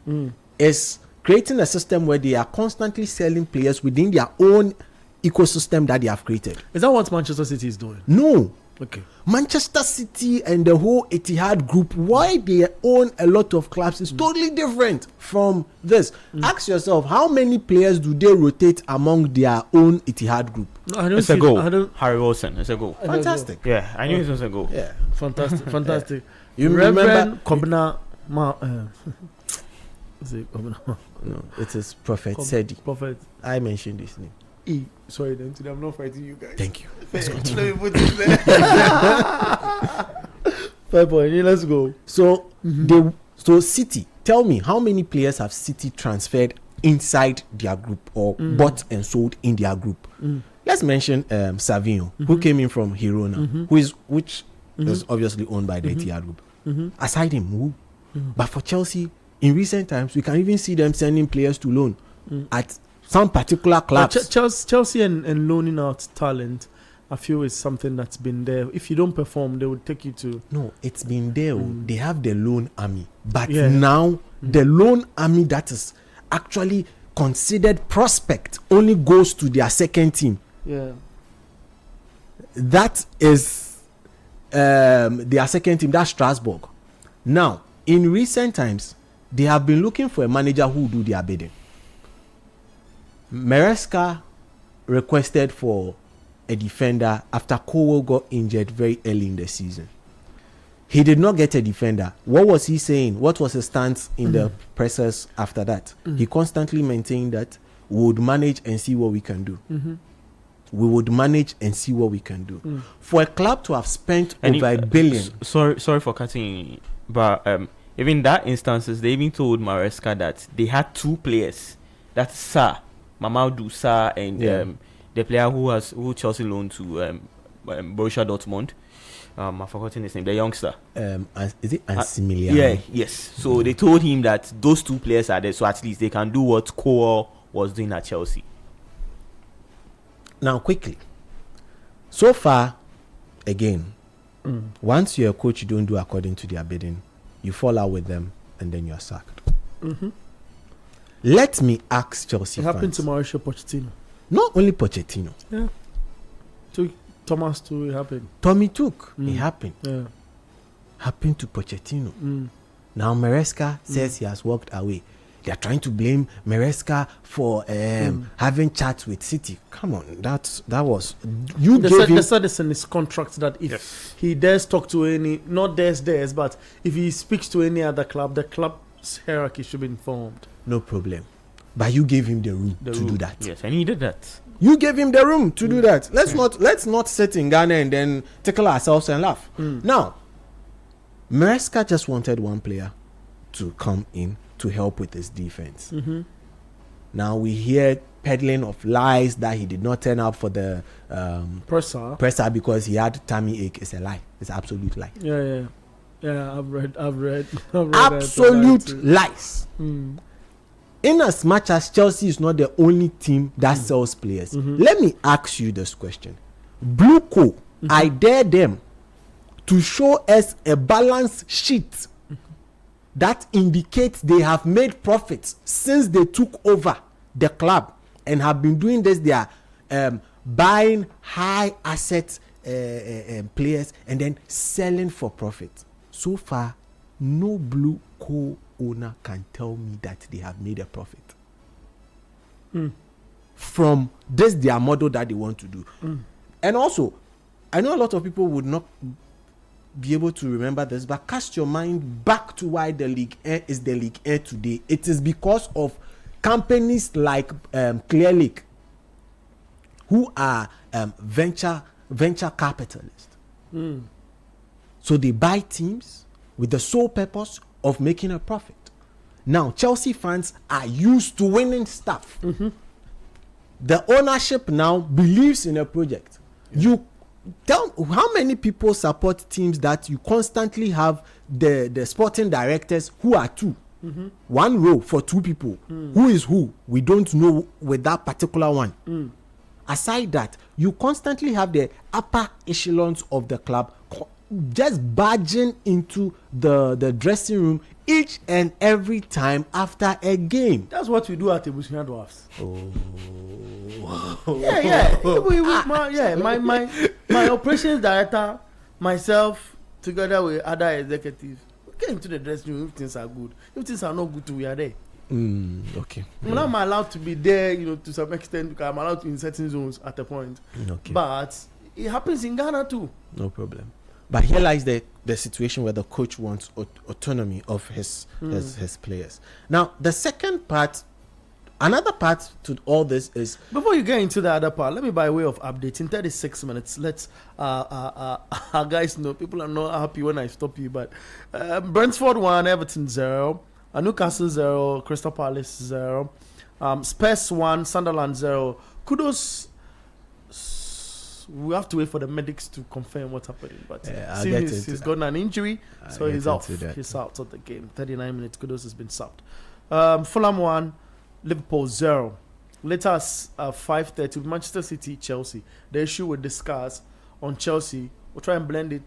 is creating a system where they are constantly selling players within their own ecosystem that they have created. Is that what Manchester City is doing? No. Okay. Manchester City and the whole Etihad group, why they own a lot of clubs is totally different from this. Ask yourself, how many players do they rotate among their own Etihad group? No, I don't it's a goal. Harry Wilson. It's a goal. Fantastic. Yeah, I knew it was a goal. Yeah. Fantastic. You Reverend remember? Is it Kobna? No, it is Prophet Sedi. Prophet. I mentioned his name. Sorry, then today I'm not fighting you guys. Thank you. Let's continue. Fair point. Let's go. So City, tell me, how many players have City transferred inside their group or bought and sold in their group? Let's mention Savinho, who came in from Girona, which is obviously owned by the Etihad group. Aside him, who? But for Chelsea, in recent times, we can even see them sending players to loan at some particular clubs. Chelsea and loaning out talent, I feel, is something that's been there. If you don't perform, they would take you to. No, it's been there. They have the loan army, but now the loan army that is actually considered prospect only goes to their second team. Yeah, that is their second team. That's Strasbourg. Now, in recent times, they have been looking for a manager who will do their bidding. Maresca requested for a defender after Cowell got injured very early in the season. He did not get a defender. What was he saying? What was his stance in the presses after that? He constantly maintained that we would manage and see what we can do. We would manage and see what we can do. For a club to have spent over $1 billion. Sorry for cutting, but even that instances, they even told Maresca that they had two players. That's Mamadou Sarr and the player who Chelsea loaned to Borussia Dortmund. I've forgotten his name. The youngster. Is it Ansimiliano? Yeah. Yes. So they told him that those two players are there, so at least they can do what Cole was doing at Chelsea. Now, quickly. So far, again, once you're a coach, you don't do according to their bidding. You fall out with them, and then you're sacked. Let me ask Chelsea. It happened to Mauricio Pochettino. Not only Pochettino. Yeah. To Thomas too, it happened. Tommy took. It happened. Yeah. Happened to Pochettino. Now Maresca says he has walked away. They are trying to blame Maresca for having chats with City. Come on, that was you. They said this in his contract that if he dares talk to any, not dares, but if he speaks to any other club, the club's hierarchy should be informed. No problem. But you gave him the room to do that. Yes, and he did that. You gave him the room to do that. Let's not sit in Ghana and then tickle ourselves and laugh. Now, Maresca just wanted one player to come in to help with his defense. Now we hear peddling of lies that he did not turn up for the presser because he had tummy ache. It's a lie. It's an absolute lie. Yeah. I've read absolute lies. In as much as Chelsea is not the only team that sells players, let me ask you this question. Blue Co, I dare them to show us a balance sheet that indicates they have made profits since they took over the club and have been doing this. They are buying high asset players and then selling for profit. So far, no Blue Co owner can tell me that they have made a profit from this their model that they want to do. And also, I know a lot of people would not be able to remember this, but cast your mind back to why the League Air is the League Air today. It is because of companies like Clear Lake, who are venture capitalists. So they buy teams with the sole purpose of making a profit. Now, Chelsea fans are used to winning stuff. The ownership now believes in a project. You tell how many people support teams that you constantly have the sporting directors who are two. One row for two people. Who is who? We don't know with that particular one. Aside that, you constantly have the upper echelons of the club just barging into the dressing room each and every time after a game. That's what we do at the Bushina Dwarfs. My operations director, myself, together with other executives, we get into the dressing room if things are good. If things are not good, we are there. Okay. I'm allowed to be there, to some extent, because I'm allowed to in certain zones at a point. Okay. But it happens in Ghana too. No problem. But here lies the situation where the coach wants autonomy of his players. Now, the second part, another part to all this is... Before you get into the other part, let me, by way of update, in 36 minutes, let's... our guys know, people are not happy when I stop you, but Brentford 1, Everton 0, Newcastle 0, Crystal Palace 0, Spurs 1, Sunderland 0. Kudos... We have to wait for the medics to confirm what's happening. But he's got an injury, so he's off. He's out of the game. 39 minutes. Kudos has been subbed. Fulham 1, Liverpool 0. Later, 5:30, Manchester City, Chelsea. The issue we'll discuss on Chelsea, we'll try and blend it.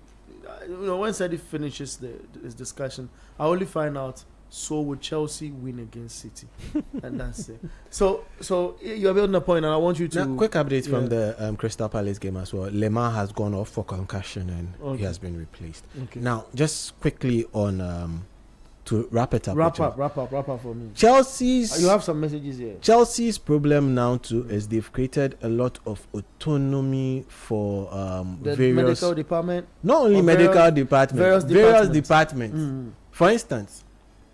When Sadi finishes his discussion, I only find out. So would Chelsea win against City? And that's it. So you're building a point, and I want you to... Now, quick update from the Crystal Palace game as well. Lemar has gone off for concussion, and he has been replaced. Okay. Now, just quickly on... to wrap it up. Wrap up for me. Chelsea's... You have some messages here. Chelsea's problem now too is they've created a lot of autonomy for the various... medical department? Not only medical department. Various departments. For instance...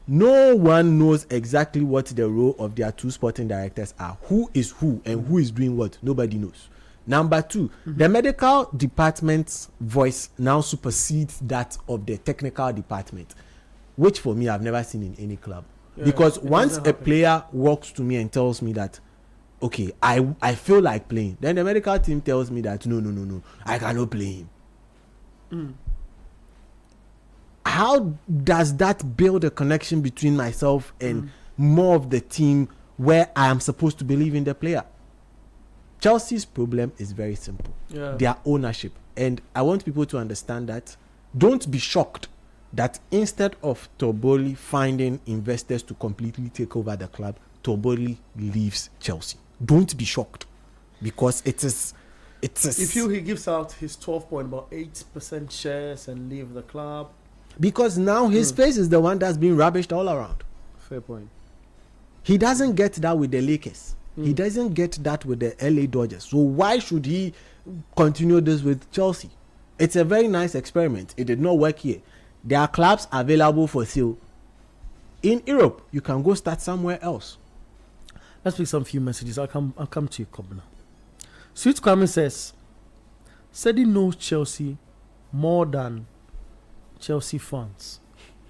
No one knows exactly what the role of their two sporting directors are. Who is who and who is doing what? Nobody knows. Number two, the medical department's voice now supersedes that of the technical department, which for me I've never seen in any club. Because once a player walks to me and tells me that okay, I feel like playing. Then the medical team tells me that no, I cannot play him. How does that build a connection between myself and more of the team where I am supposed to believe in the player? Chelsea's problem is very simple. Their ownership. And I want people to understand that. Don't be shocked that instead of Toboli finding investors to completely take over the club, Toboli leaves Chelsea. Don't be shocked, because it is. If he gives out his 12.8% shares and leave the club, because now his face is the one that's being rubbished all around. Fair point. He doesn't get that with the Lakers. He doesn't get that with the LA Dodgers. So why should he continue this with Chelsea? It's a very nice experiment. It did not work here. There are clubs available for sale in Europe. You can go start somewhere else. Let's pick some few messages. I'll come to you, Kobna. Sweet Kwame says he knows Chelsea more than Chelsea fans.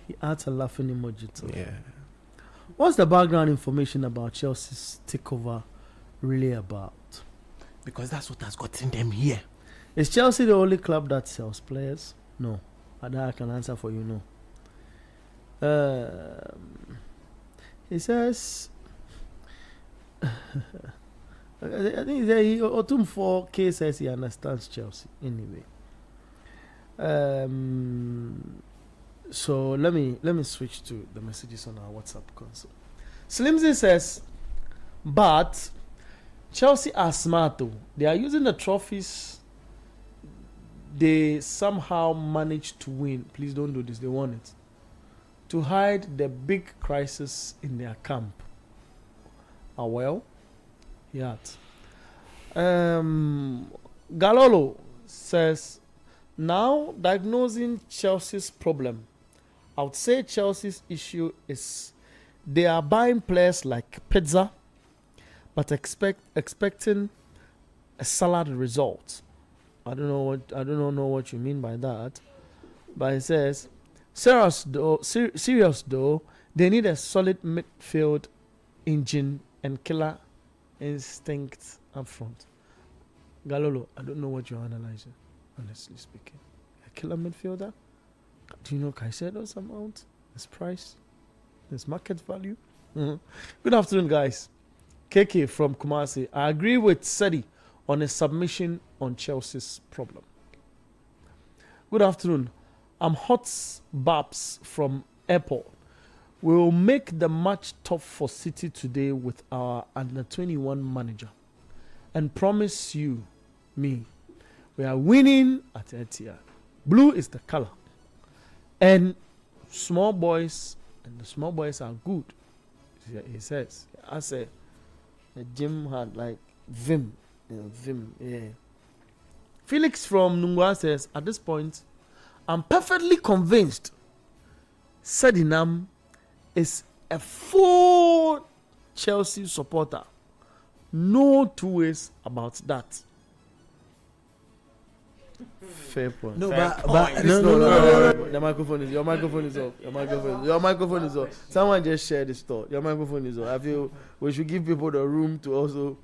He adds a laughing emoji too. Yeah. What's the background information about Chelsea's takeover really about? Because that's what has gotten them here. Is Chelsea the only club that sells players? No. I can answer for you, no. He says, I think Otum 4K says he understands Chelsea anyway. So let me switch to the messages on our WhatsApp console. Slimzy says, but Chelsea are smart though. They are using the trophies they somehow managed to win. Please don't do this, they won it. To hide the big crisis in their camp. Well, yeah. Galolo says, now diagnosing Chelsea's problem. I would say Chelsea's issue is they are buying players like pizza, but expecting a salad result. I don't know what you mean by that, but it says, serious though, they need a solid midfield engine and killer instinct up front. Galolo, I don't know what you're analyzing, honestly speaking. A killer midfielder? Do you know Caicedo's amount? His price? His market value? Good afternoon, guys. KK from Kumasi. I agree with Sedi on a submission on Chelsea's problem. Good afternoon. I'm Hot Babs from Airport. We will make the match tough for City today with our under-21 manager. And promise you, me, we are winning at Etihad. Blue is the color. And small boys, and the small boys are good. He says, I say, the gym had like vim. Vim, yeah. Felix from Nungwa says, at this point, I'm perfectly convinced Sedinam is a full Chelsea supporter. No two ways about that. Fair point. No, Fair but point. no. The microphone is off. Your microphone is off. Someone just shared this thought. Your microphone is off. I feel we should give people the room to also,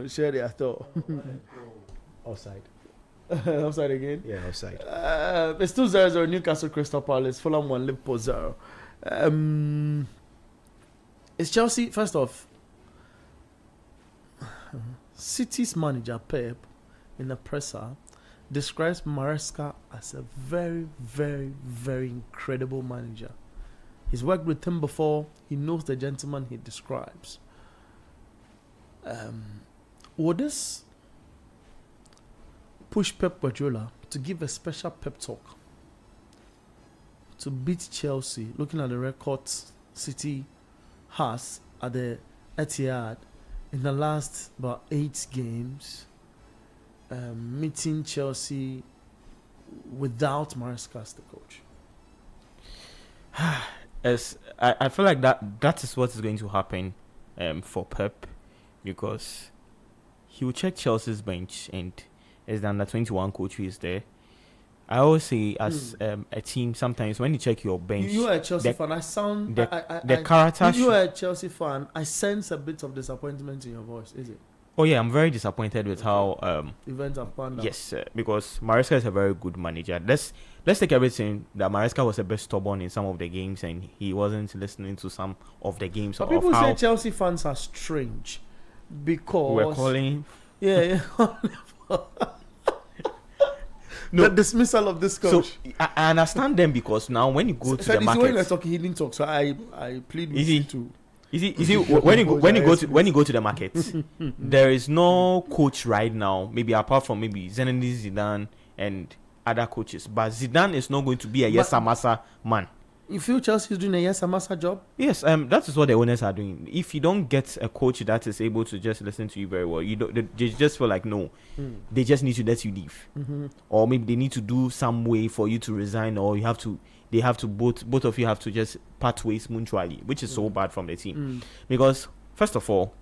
share their thought. Offside. Offside again? Yeah, offside. It's 2-0 Newcastle Crystal Palace. Fulham 1 Liverpool 0. It's Chelsea. First off, City's manager Pep in the presser describes Maresca as a very, very, very incredible manager. He's worked with him before. He knows the gentleman he describes. Would this push Pep Guardiola to give a special pep talk to beat Chelsea, looking at the records City has at the Etihad in the last about 8 games, meeting Chelsea without Maresca as the coach? As I feel like that is what is going to happen for Pep, because he will check Chelsea's bench, and as the under-21 coach who is there, I always say, as a team, sometimes when you check your bench, you are a Chelsea fan. The character. You are a Chelsea fan. I sense a bit of disappointment in your voice. Is it? Oh yeah, I'm very disappointed with how events have panned out. Yes, because Maresca is a very good manager. Let's take everything that Maresca was a bit stubborn in some of the games, and he wasn't listening to some of the games. But people say Chelsea fans are strange because we're calling. Yeah. No. The dismissal of this coach. So I understand them because now when you go to the market, when you're talking, he didn't talk. So I plead with you to. You see, when you go to the market, there is no coach right now. Maybe apart from maybe Zinedine Zidane and other coaches, but Zidane is not going to be a Yes Amasa man. You feel Chelsea is doing a Yes Amasa job? Yes, that is what the owners are doing. If you don't get a coach that is able to just listen to you very well, they just feel like no, they just need to let you leave, or maybe they need to do some way for you to resign, or they have to both of you have to just part ways mutually, which is so bad from the team. Because first of all,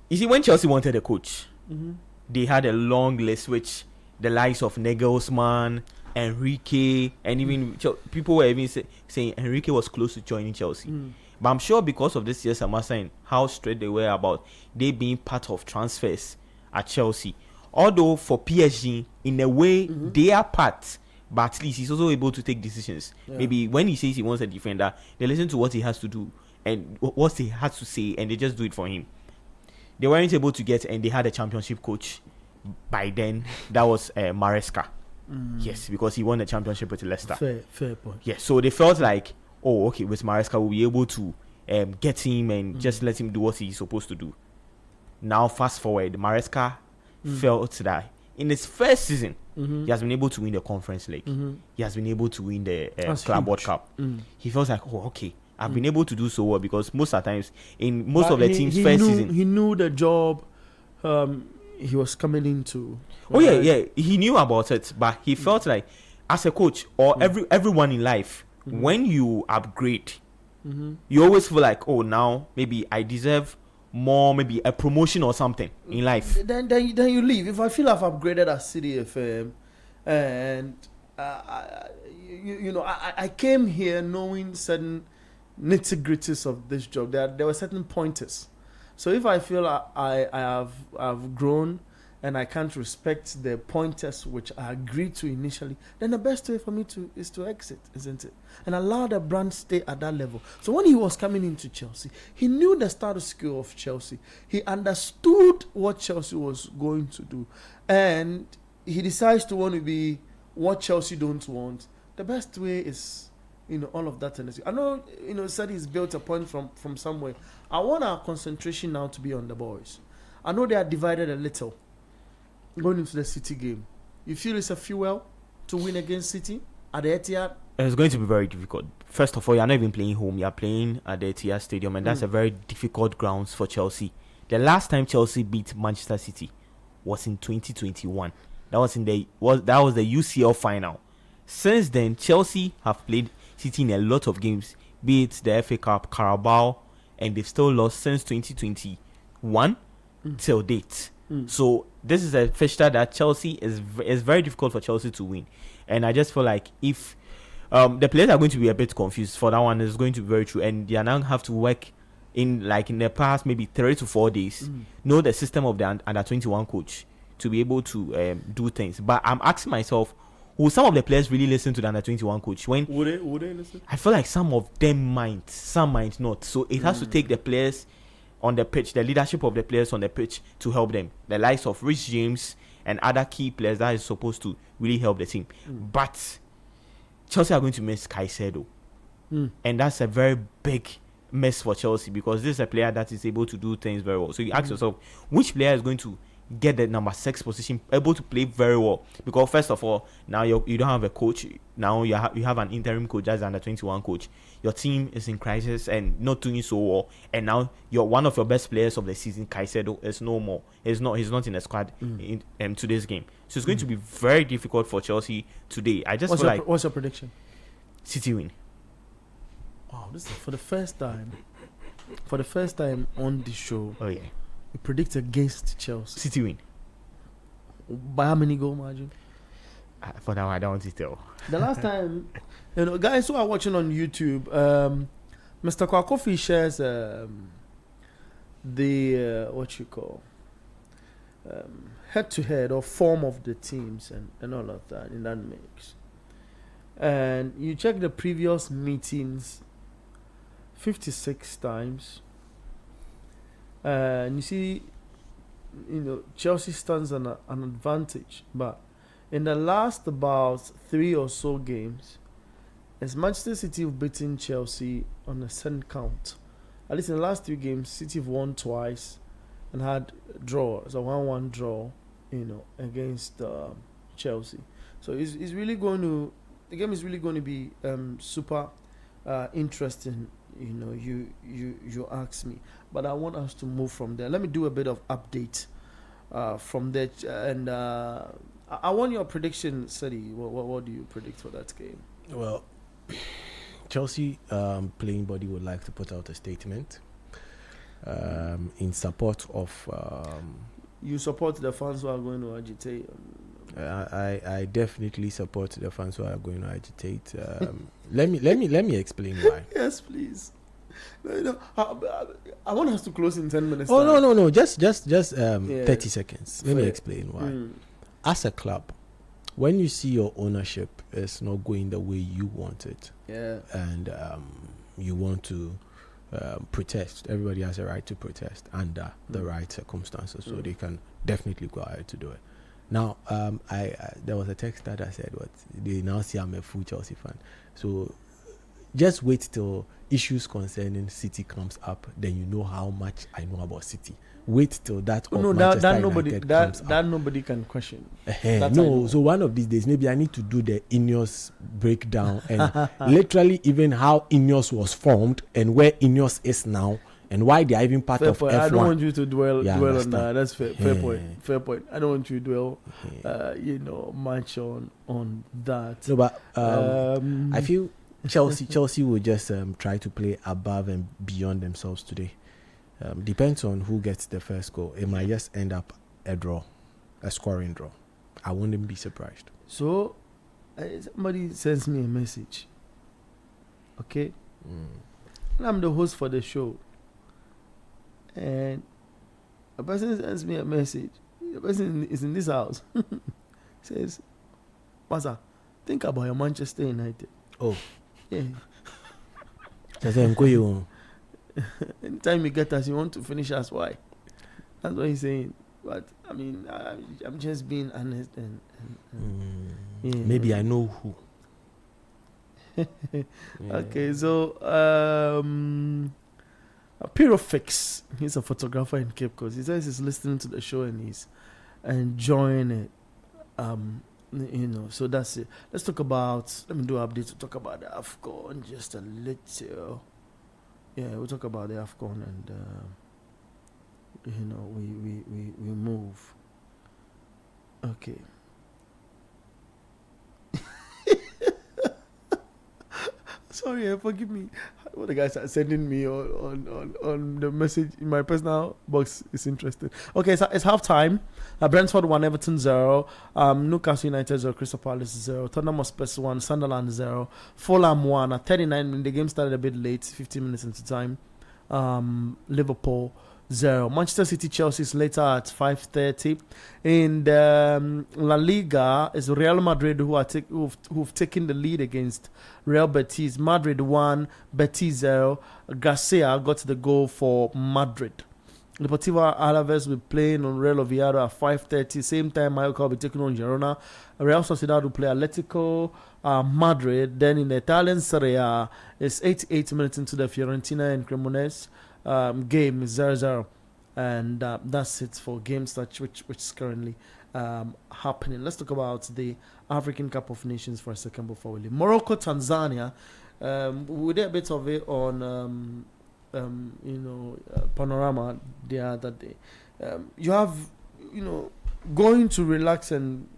you see, when Chelsea wanted a coach, they had a long list, which the likes of Nagelsmann, Enrique, and even people were even saying Enrique was close to joining Chelsea. But I'm sure because of this year's Amasa and how straight they were about they being part of transfers at Chelsea, although for PSG in a way they are part, but at least he's also able to take decisions. Maybe when he says he wants a defender, they listen to what he has to do and what he has to say, and they just do it for him. They weren't able to get, and they had a championship coach by then. That was Maresca. Yes, because he won the championship with Leicester. Fair point. Yes, so they felt like, oh, okay, with Maresca we'll be able to get him and just let him do what he's supposed to do. Now, fast forward, Maresca felt that in his first season, he has been able to win the Conference League. He has been able to win the Club World Cup. He feels like, oh, okay, I've been able to do so well, because most of the times in most of the team's first season, he knew the job he was coming into. Oh yeah, he knew about it, but he felt like as a coach or everyone in life, when you upgrade, you always feel like, oh, now maybe I deserve more, maybe a promotion or something in life. Then you leave. If I feel I've upgraded at City FM, and I came here knowing certain nitty-gritties of this job. There were certain pointers. So if I feel I've grown and I can't respect the pointers which I agreed to initially, then the best way for me is to exit, isn't it? And allow the brand stay at that level. So when he was coming into Chelsea, he knew the status quo of Chelsea. He understood what Chelsea was going to do. And he decides to want to be what Chelsea don't want. The best way is, all of that tendency. I know, said he's built a point from somewhere. I want our concentration now to be on the boys. I know they are divided a little going into the City game. You feel it's a fuel to win against City at the Etihad? It's going to be very difficult. First of all, you're not even playing home. You're playing at the Etihad Stadium, and that's a very difficult grounds for Chelsea. The last time Chelsea beat Manchester City was in 2021. That was the UCL final. Since then, Chelsea have played City in a lot of games, be it the FA Cup, Carabao, and they've still lost since 2021 till date. So this is a fixture that Chelsea is very difficult for Chelsea to win, and I just feel like if the players are going to be a bit confused for that one, is going to be very true, and they are now have to work in the past maybe 3 to 4 days, know the system of the under 21 coach to be able to do things. But I'm asking myself, will some of the players really listen to the under 21 coach? Would they listen? I feel like some of them might, some might not. So it has to take the players on the pitch, the leadership of the players on the pitch, to help them. The likes of Rich James and other key players that is supposed to really help the team. But Chelsea are going to miss Caicedo. And that's a very big miss for Chelsea, because this is a player that is able to do things very well. So you ask yourself, which player is going to get the number 6 position, able to play very well? Because first of all, now you don't have a coach. Now you have an interim coach as under 21 coach. Your team is in crisis and not doing so well. And now one of your best players of the season, Caicedo, is no more. He's not in the squad in today's game. So it's going to be very difficult for Chelsea today. I just what's your prediction? City win. Wow, this is for the first time on the show. Oh yeah. You predict against Chelsea. City win. By how many goal margin? For that one, I don't want to tell. The last time, guys who are watching on YouTube, Mr. Kwakofi shares the what you call head-to-head or form of the teams and all of that in that mix. And you check the previous meetings 56 times, and you see, Chelsea stands on an advantage, but in the last about 3 or so games, as Manchester City have beaten Chelsea on a cent count. At least in the last 3 games, City have won twice and had draws, a 1-1 draw, against Chelsea. So it's really the game is really going to be super interesting. You ask me, but I want us to move from there. Let me do a bit of update from that, and I want your prediction, Sadi. What do you predict for that game? Well, Chelsea playing body would like to put out a statement in support of. You support the fans who are going to agitate. I definitely support the fans who are going to agitate. Let me explain why. Yes, please. I want us to close in 10 minutes. Oh no! Just 30 seconds. Let me explain why. As a club, when you see your ownership is not going the way you want it, and you want to protest, everybody has a right to protest under the right circumstances, so they can definitely go ahead to do it. Now, I there was a text that I said, "What they now see I'm a full Chelsea fan." So just wait till issues concerning City comes up, then you know how much I know about City. Wait till that. That nobody can question. No, so one of these days, maybe I need to do the Ineos breakdown and literally even how Ineos was formed and where Ineos is now and why they are even part of point. F1. I don't want you to dwell on that. That's fair point. Fair point. I don't want you to dwell, much on that. No, but I feel Chelsea will just try to play above and beyond themselves today. Depends on who gets the first goal. It might just end up a draw, a scoring draw. I wouldn't be surprised. So, somebody sends me a message. Okay? And I'm the host for the show. And a person sends me a message. The person is in this house. Says, Maza, think about your Manchester United. Oh. Yeah. Anytime you get us, you want to finish us. Why? That's what he's saying. But I mean, I'm just being honest and maybe I know who. Okay, so Pyrofix, he's a photographer in Cape Coast. He says he's listening to the show and he's enjoying it. So that's it. Let's talk about. Let me do an update to talk about the AFCON just a little. Yeah, we'll talk about the AFCON and we move. Okay. Sorry, forgive me. What the guys are sending me on the message in my personal box is interesting. Okay, so it's half time. Brentford 1, Everton 0. Newcastle United 0, Crystal Palace 0. Tottenham Spurs 1, Sunderland 0. Fulham 1. At 39, the game started a bit late, 15 minutes into time. Liverpool 0. Manchester City Chelsea is later at 5:30. In the La Liga, it's Real Madrid who've taken the lead against Real Betis. Madrid 1, Betis 0. Garcia got the goal for Madrid. Deportivo Alaves will be playing on Real Oviedo at 5:30. Same time, Mallorca will be taking on Girona. Real Sociedad will play Atletico Madrid. Then in the Italian Serie A, it's 88 minutes into the Fiorentina and Cremonese game is 0-0. And that's it for games which is currently happening. Let's talk about the African Cup of Nations for a second before we leave. Morocco, Tanzania. We did a bit of it on Panorama the other day. You have, going to relax and,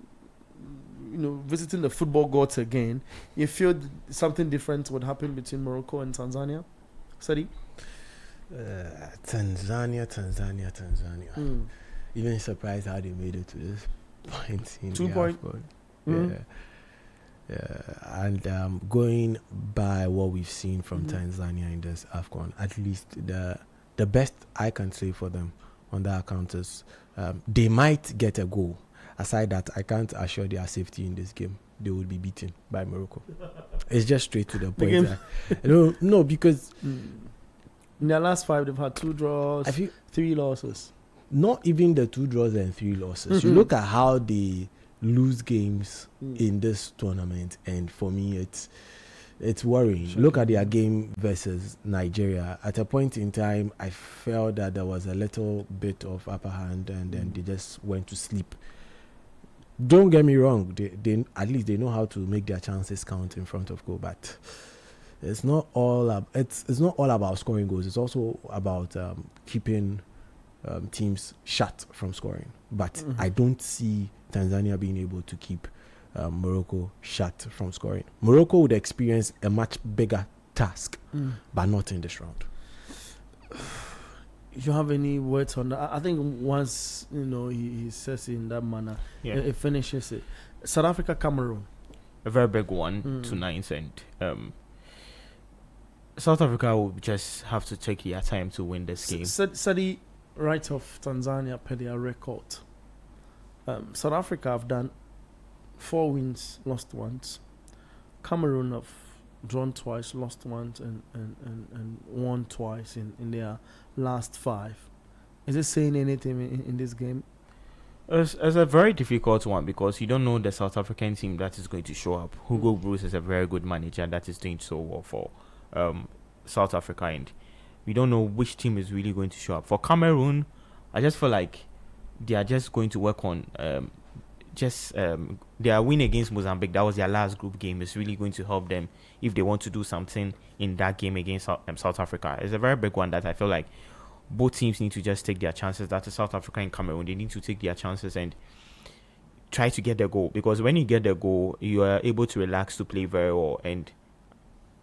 visiting the football gods again. You feel something different would happen between Morocco and Tanzania? Sadi? Tanzania. Even surprised how they made it to this point. In 2 point. And going by what we've seen from Tanzania in this AFCON, at least the best I can say for them on that account is they might get a goal. Aside that, I can't assure their safety in this game. They will be beaten by Morocco. It's just straight to the point. No, because in their last 5, they've had 2 draws, 3 losses. Not even the 2 draws and 3 losses. You look at how they lose games in this tournament, and for me, it's worrying. Sure. Look at their game versus Nigeria. At a point in time, I felt that there was a little bit of upper hand, and then they just went to sleep. Don't get me wrong; they at least they know how to make their chances count in front of goal. But it's not all it's not all about scoring goals. It's also about keeping teams shut from scoring. But I don't see Tanzania being able to keep Morocco shut from scoring. Morocco would experience a much bigger task, but not in this round. You have any words on that? I think once he says it in that manner, it finishes it. South Africa, Cameroon, a very big one tonight, and South Africa will just have to take their time to win this game. Sadi, right of Tanzania per their record. South Africa have done 4 wins, lost once. Cameroon have drawn twice, lost once, and won twice in their last 5. Is it saying anything in this game? It's a very difficult one because you don't know the South African team that is going to show up. Hugo Bruce is a very good manager that is doing so well for South Africa, and we don't know which team is really going to show up. For Cameroon, I just feel like they are just going to work on their win against Mozambique. That was their last group game. It's really going to help them if they want to do something in that game against South Africa. It's a very big one that I feel like both teams need to just take their chances. That is South Africa and Cameroon. They need to take their chances and try to get the goal, because when you get the goal, you are able to relax to play very well.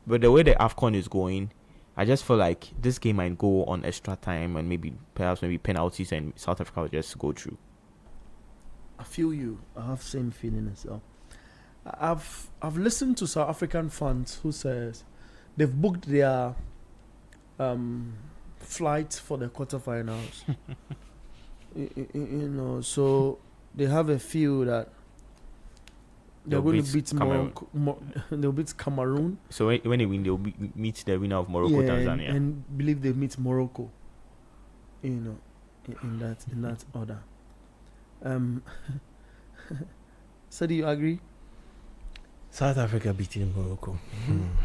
But the way the AFCON is going, I just feel like this game might go on extra time and perhaps penalties, and South Africa will just go through. I feel you. I have the same feeling as well. I've listened to South African fans who says they've booked their flight for the quarterfinals. So they have a feel that they're going to beat Morocco. They'll beat Cameroon. So when they win, they'll meet the winner of Morocco, Tanzania, and believe they meet Morocco. In that order. So do you agree? South Africa beating Morocco.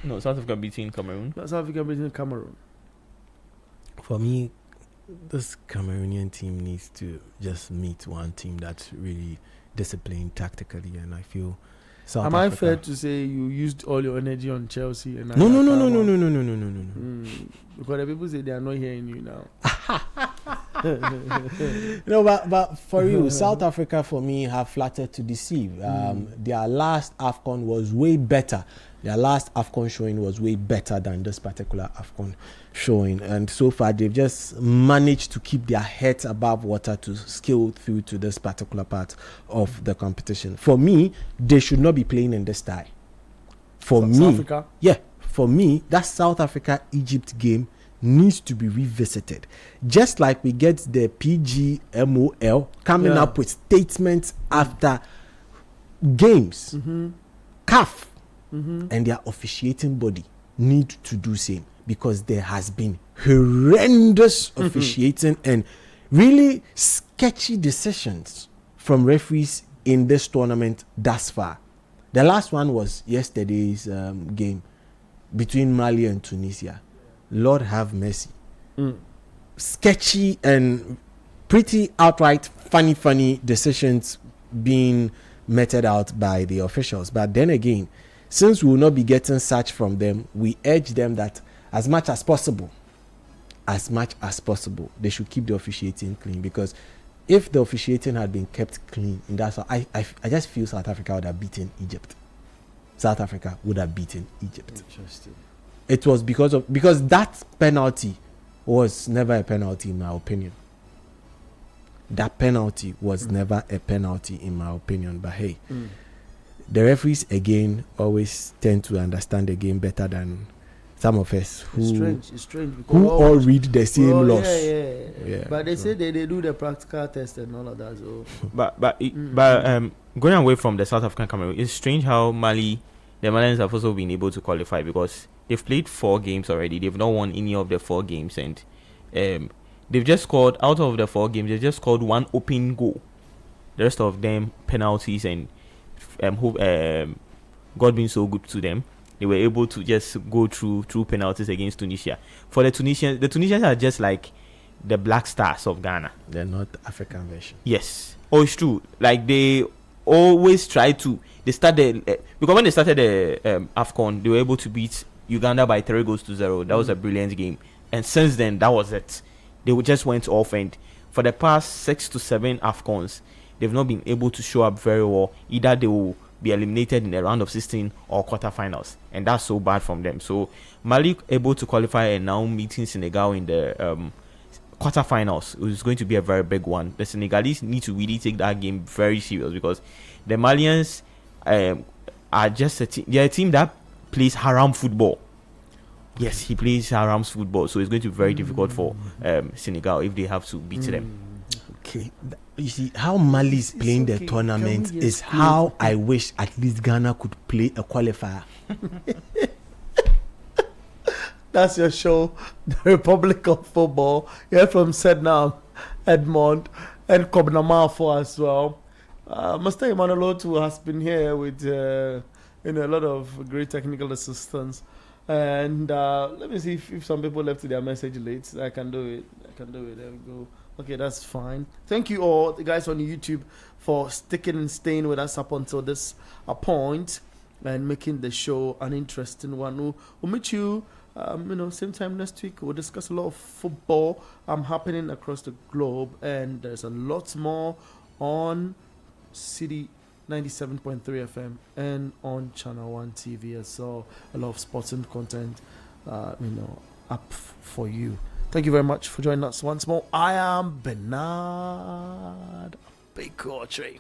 No, South Africa beating Cameroon. South Africa beating Cameroon. For me, this Cameroonian team needs to just meet one team that's really disciplined tactically, and I feel South Africa. Am I fair to say you used all your energy on Chelsea? And No. Because the people say they are not hearing you now. No, but for you, South Africa for me have flattered to deceive. Their last AFCON was way better. Their last AFCON showing was way better than this particular AFCON showing, and so far they've just managed to keep their heads above water to scale through to this particular part of the competition. For me, they should not be playing in this tie. For me, that South Africa-Egypt game needs to be revisited. Just like we get the PGMOL coming up with statements after games. CAF and their officiating body need to do same, because there has been horrendous officiating and really sketchy decisions from referees in this tournament thus far. The last one was yesterday's game between Mali and Tunisia. Lord have mercy. Sketchy and pretty outright funny decisions being meted out by the officials. But then again, since we will not be getting such from them, we urge them that as much as possible, they should keep the officiating clean, because if the officiating had been kept clean in that, I just feel South Africa would have beaten Egypt. South Africa would have beaten Egypt. Interesting. It was because that penalty was never a penalty in my opinion. That penalty was never a penalty in my opinion. But hey, the referees again always tend to understand the game better than some of us it's strange who all read the same laws. Yeah. But they say they do the practical test and all of that. So. But going away from the South African Cameroon, it's strange how the Malians have also been able to qualify, because they've played 4 games already. They've not won any of the 4 games, and they've just scored, out of the 4 games, they've just scored 1 open goal. The rest of them penalties, and God being so good to them, they were able to just go through penalties against Tunisia. For the Tunisians are just like the Black Stars of Ghana. They're not the African version. Yes. Oh, it's true. Like, they always try to, because when they started the AFCON, they were able to beat Uganda by 3-0. That was a brilliant game. And since then, that was it. They just went off, and for the past 6 to 7 AFCONs, they've not been able to show up very well. Either they will be eliminated in the round of 16 or quarterfinals, and that's so bad from them. So Mali able to qualify and now meeting Senegal in the quarterfinals. It's going to be a very big one. The Senegalese need to really take that game very serious, because the Malians are just they're a team that plays haram football. Yes, he plays haram football, so it's going to be very difficult for Senegal if they have to beat them. Okay, you see how Mali is playing the tournament is how I wish at least Ghana could play a qualifier. That's your show, the Republic of Football. You're from Sednam, Edmond, and Kobnamafo as well. Mr. Emmanuel Otu has been here with a lot of great technical assistance. And let me see if some people left their message late. I can do it. There we go. Okay, that's fine. Thank you all, the guys on YouTube, for sticking and staying with us up until this point and making the show an interesting one. We'll meet you, same time next week. We'll discuss a lot of football happening across the globe, and there's a lot more on City 97.3 FM and on Channel 1 TV as well. A lot of sports and content, up for you. Thank you very much for joining us once more. I am Bernard Bakery.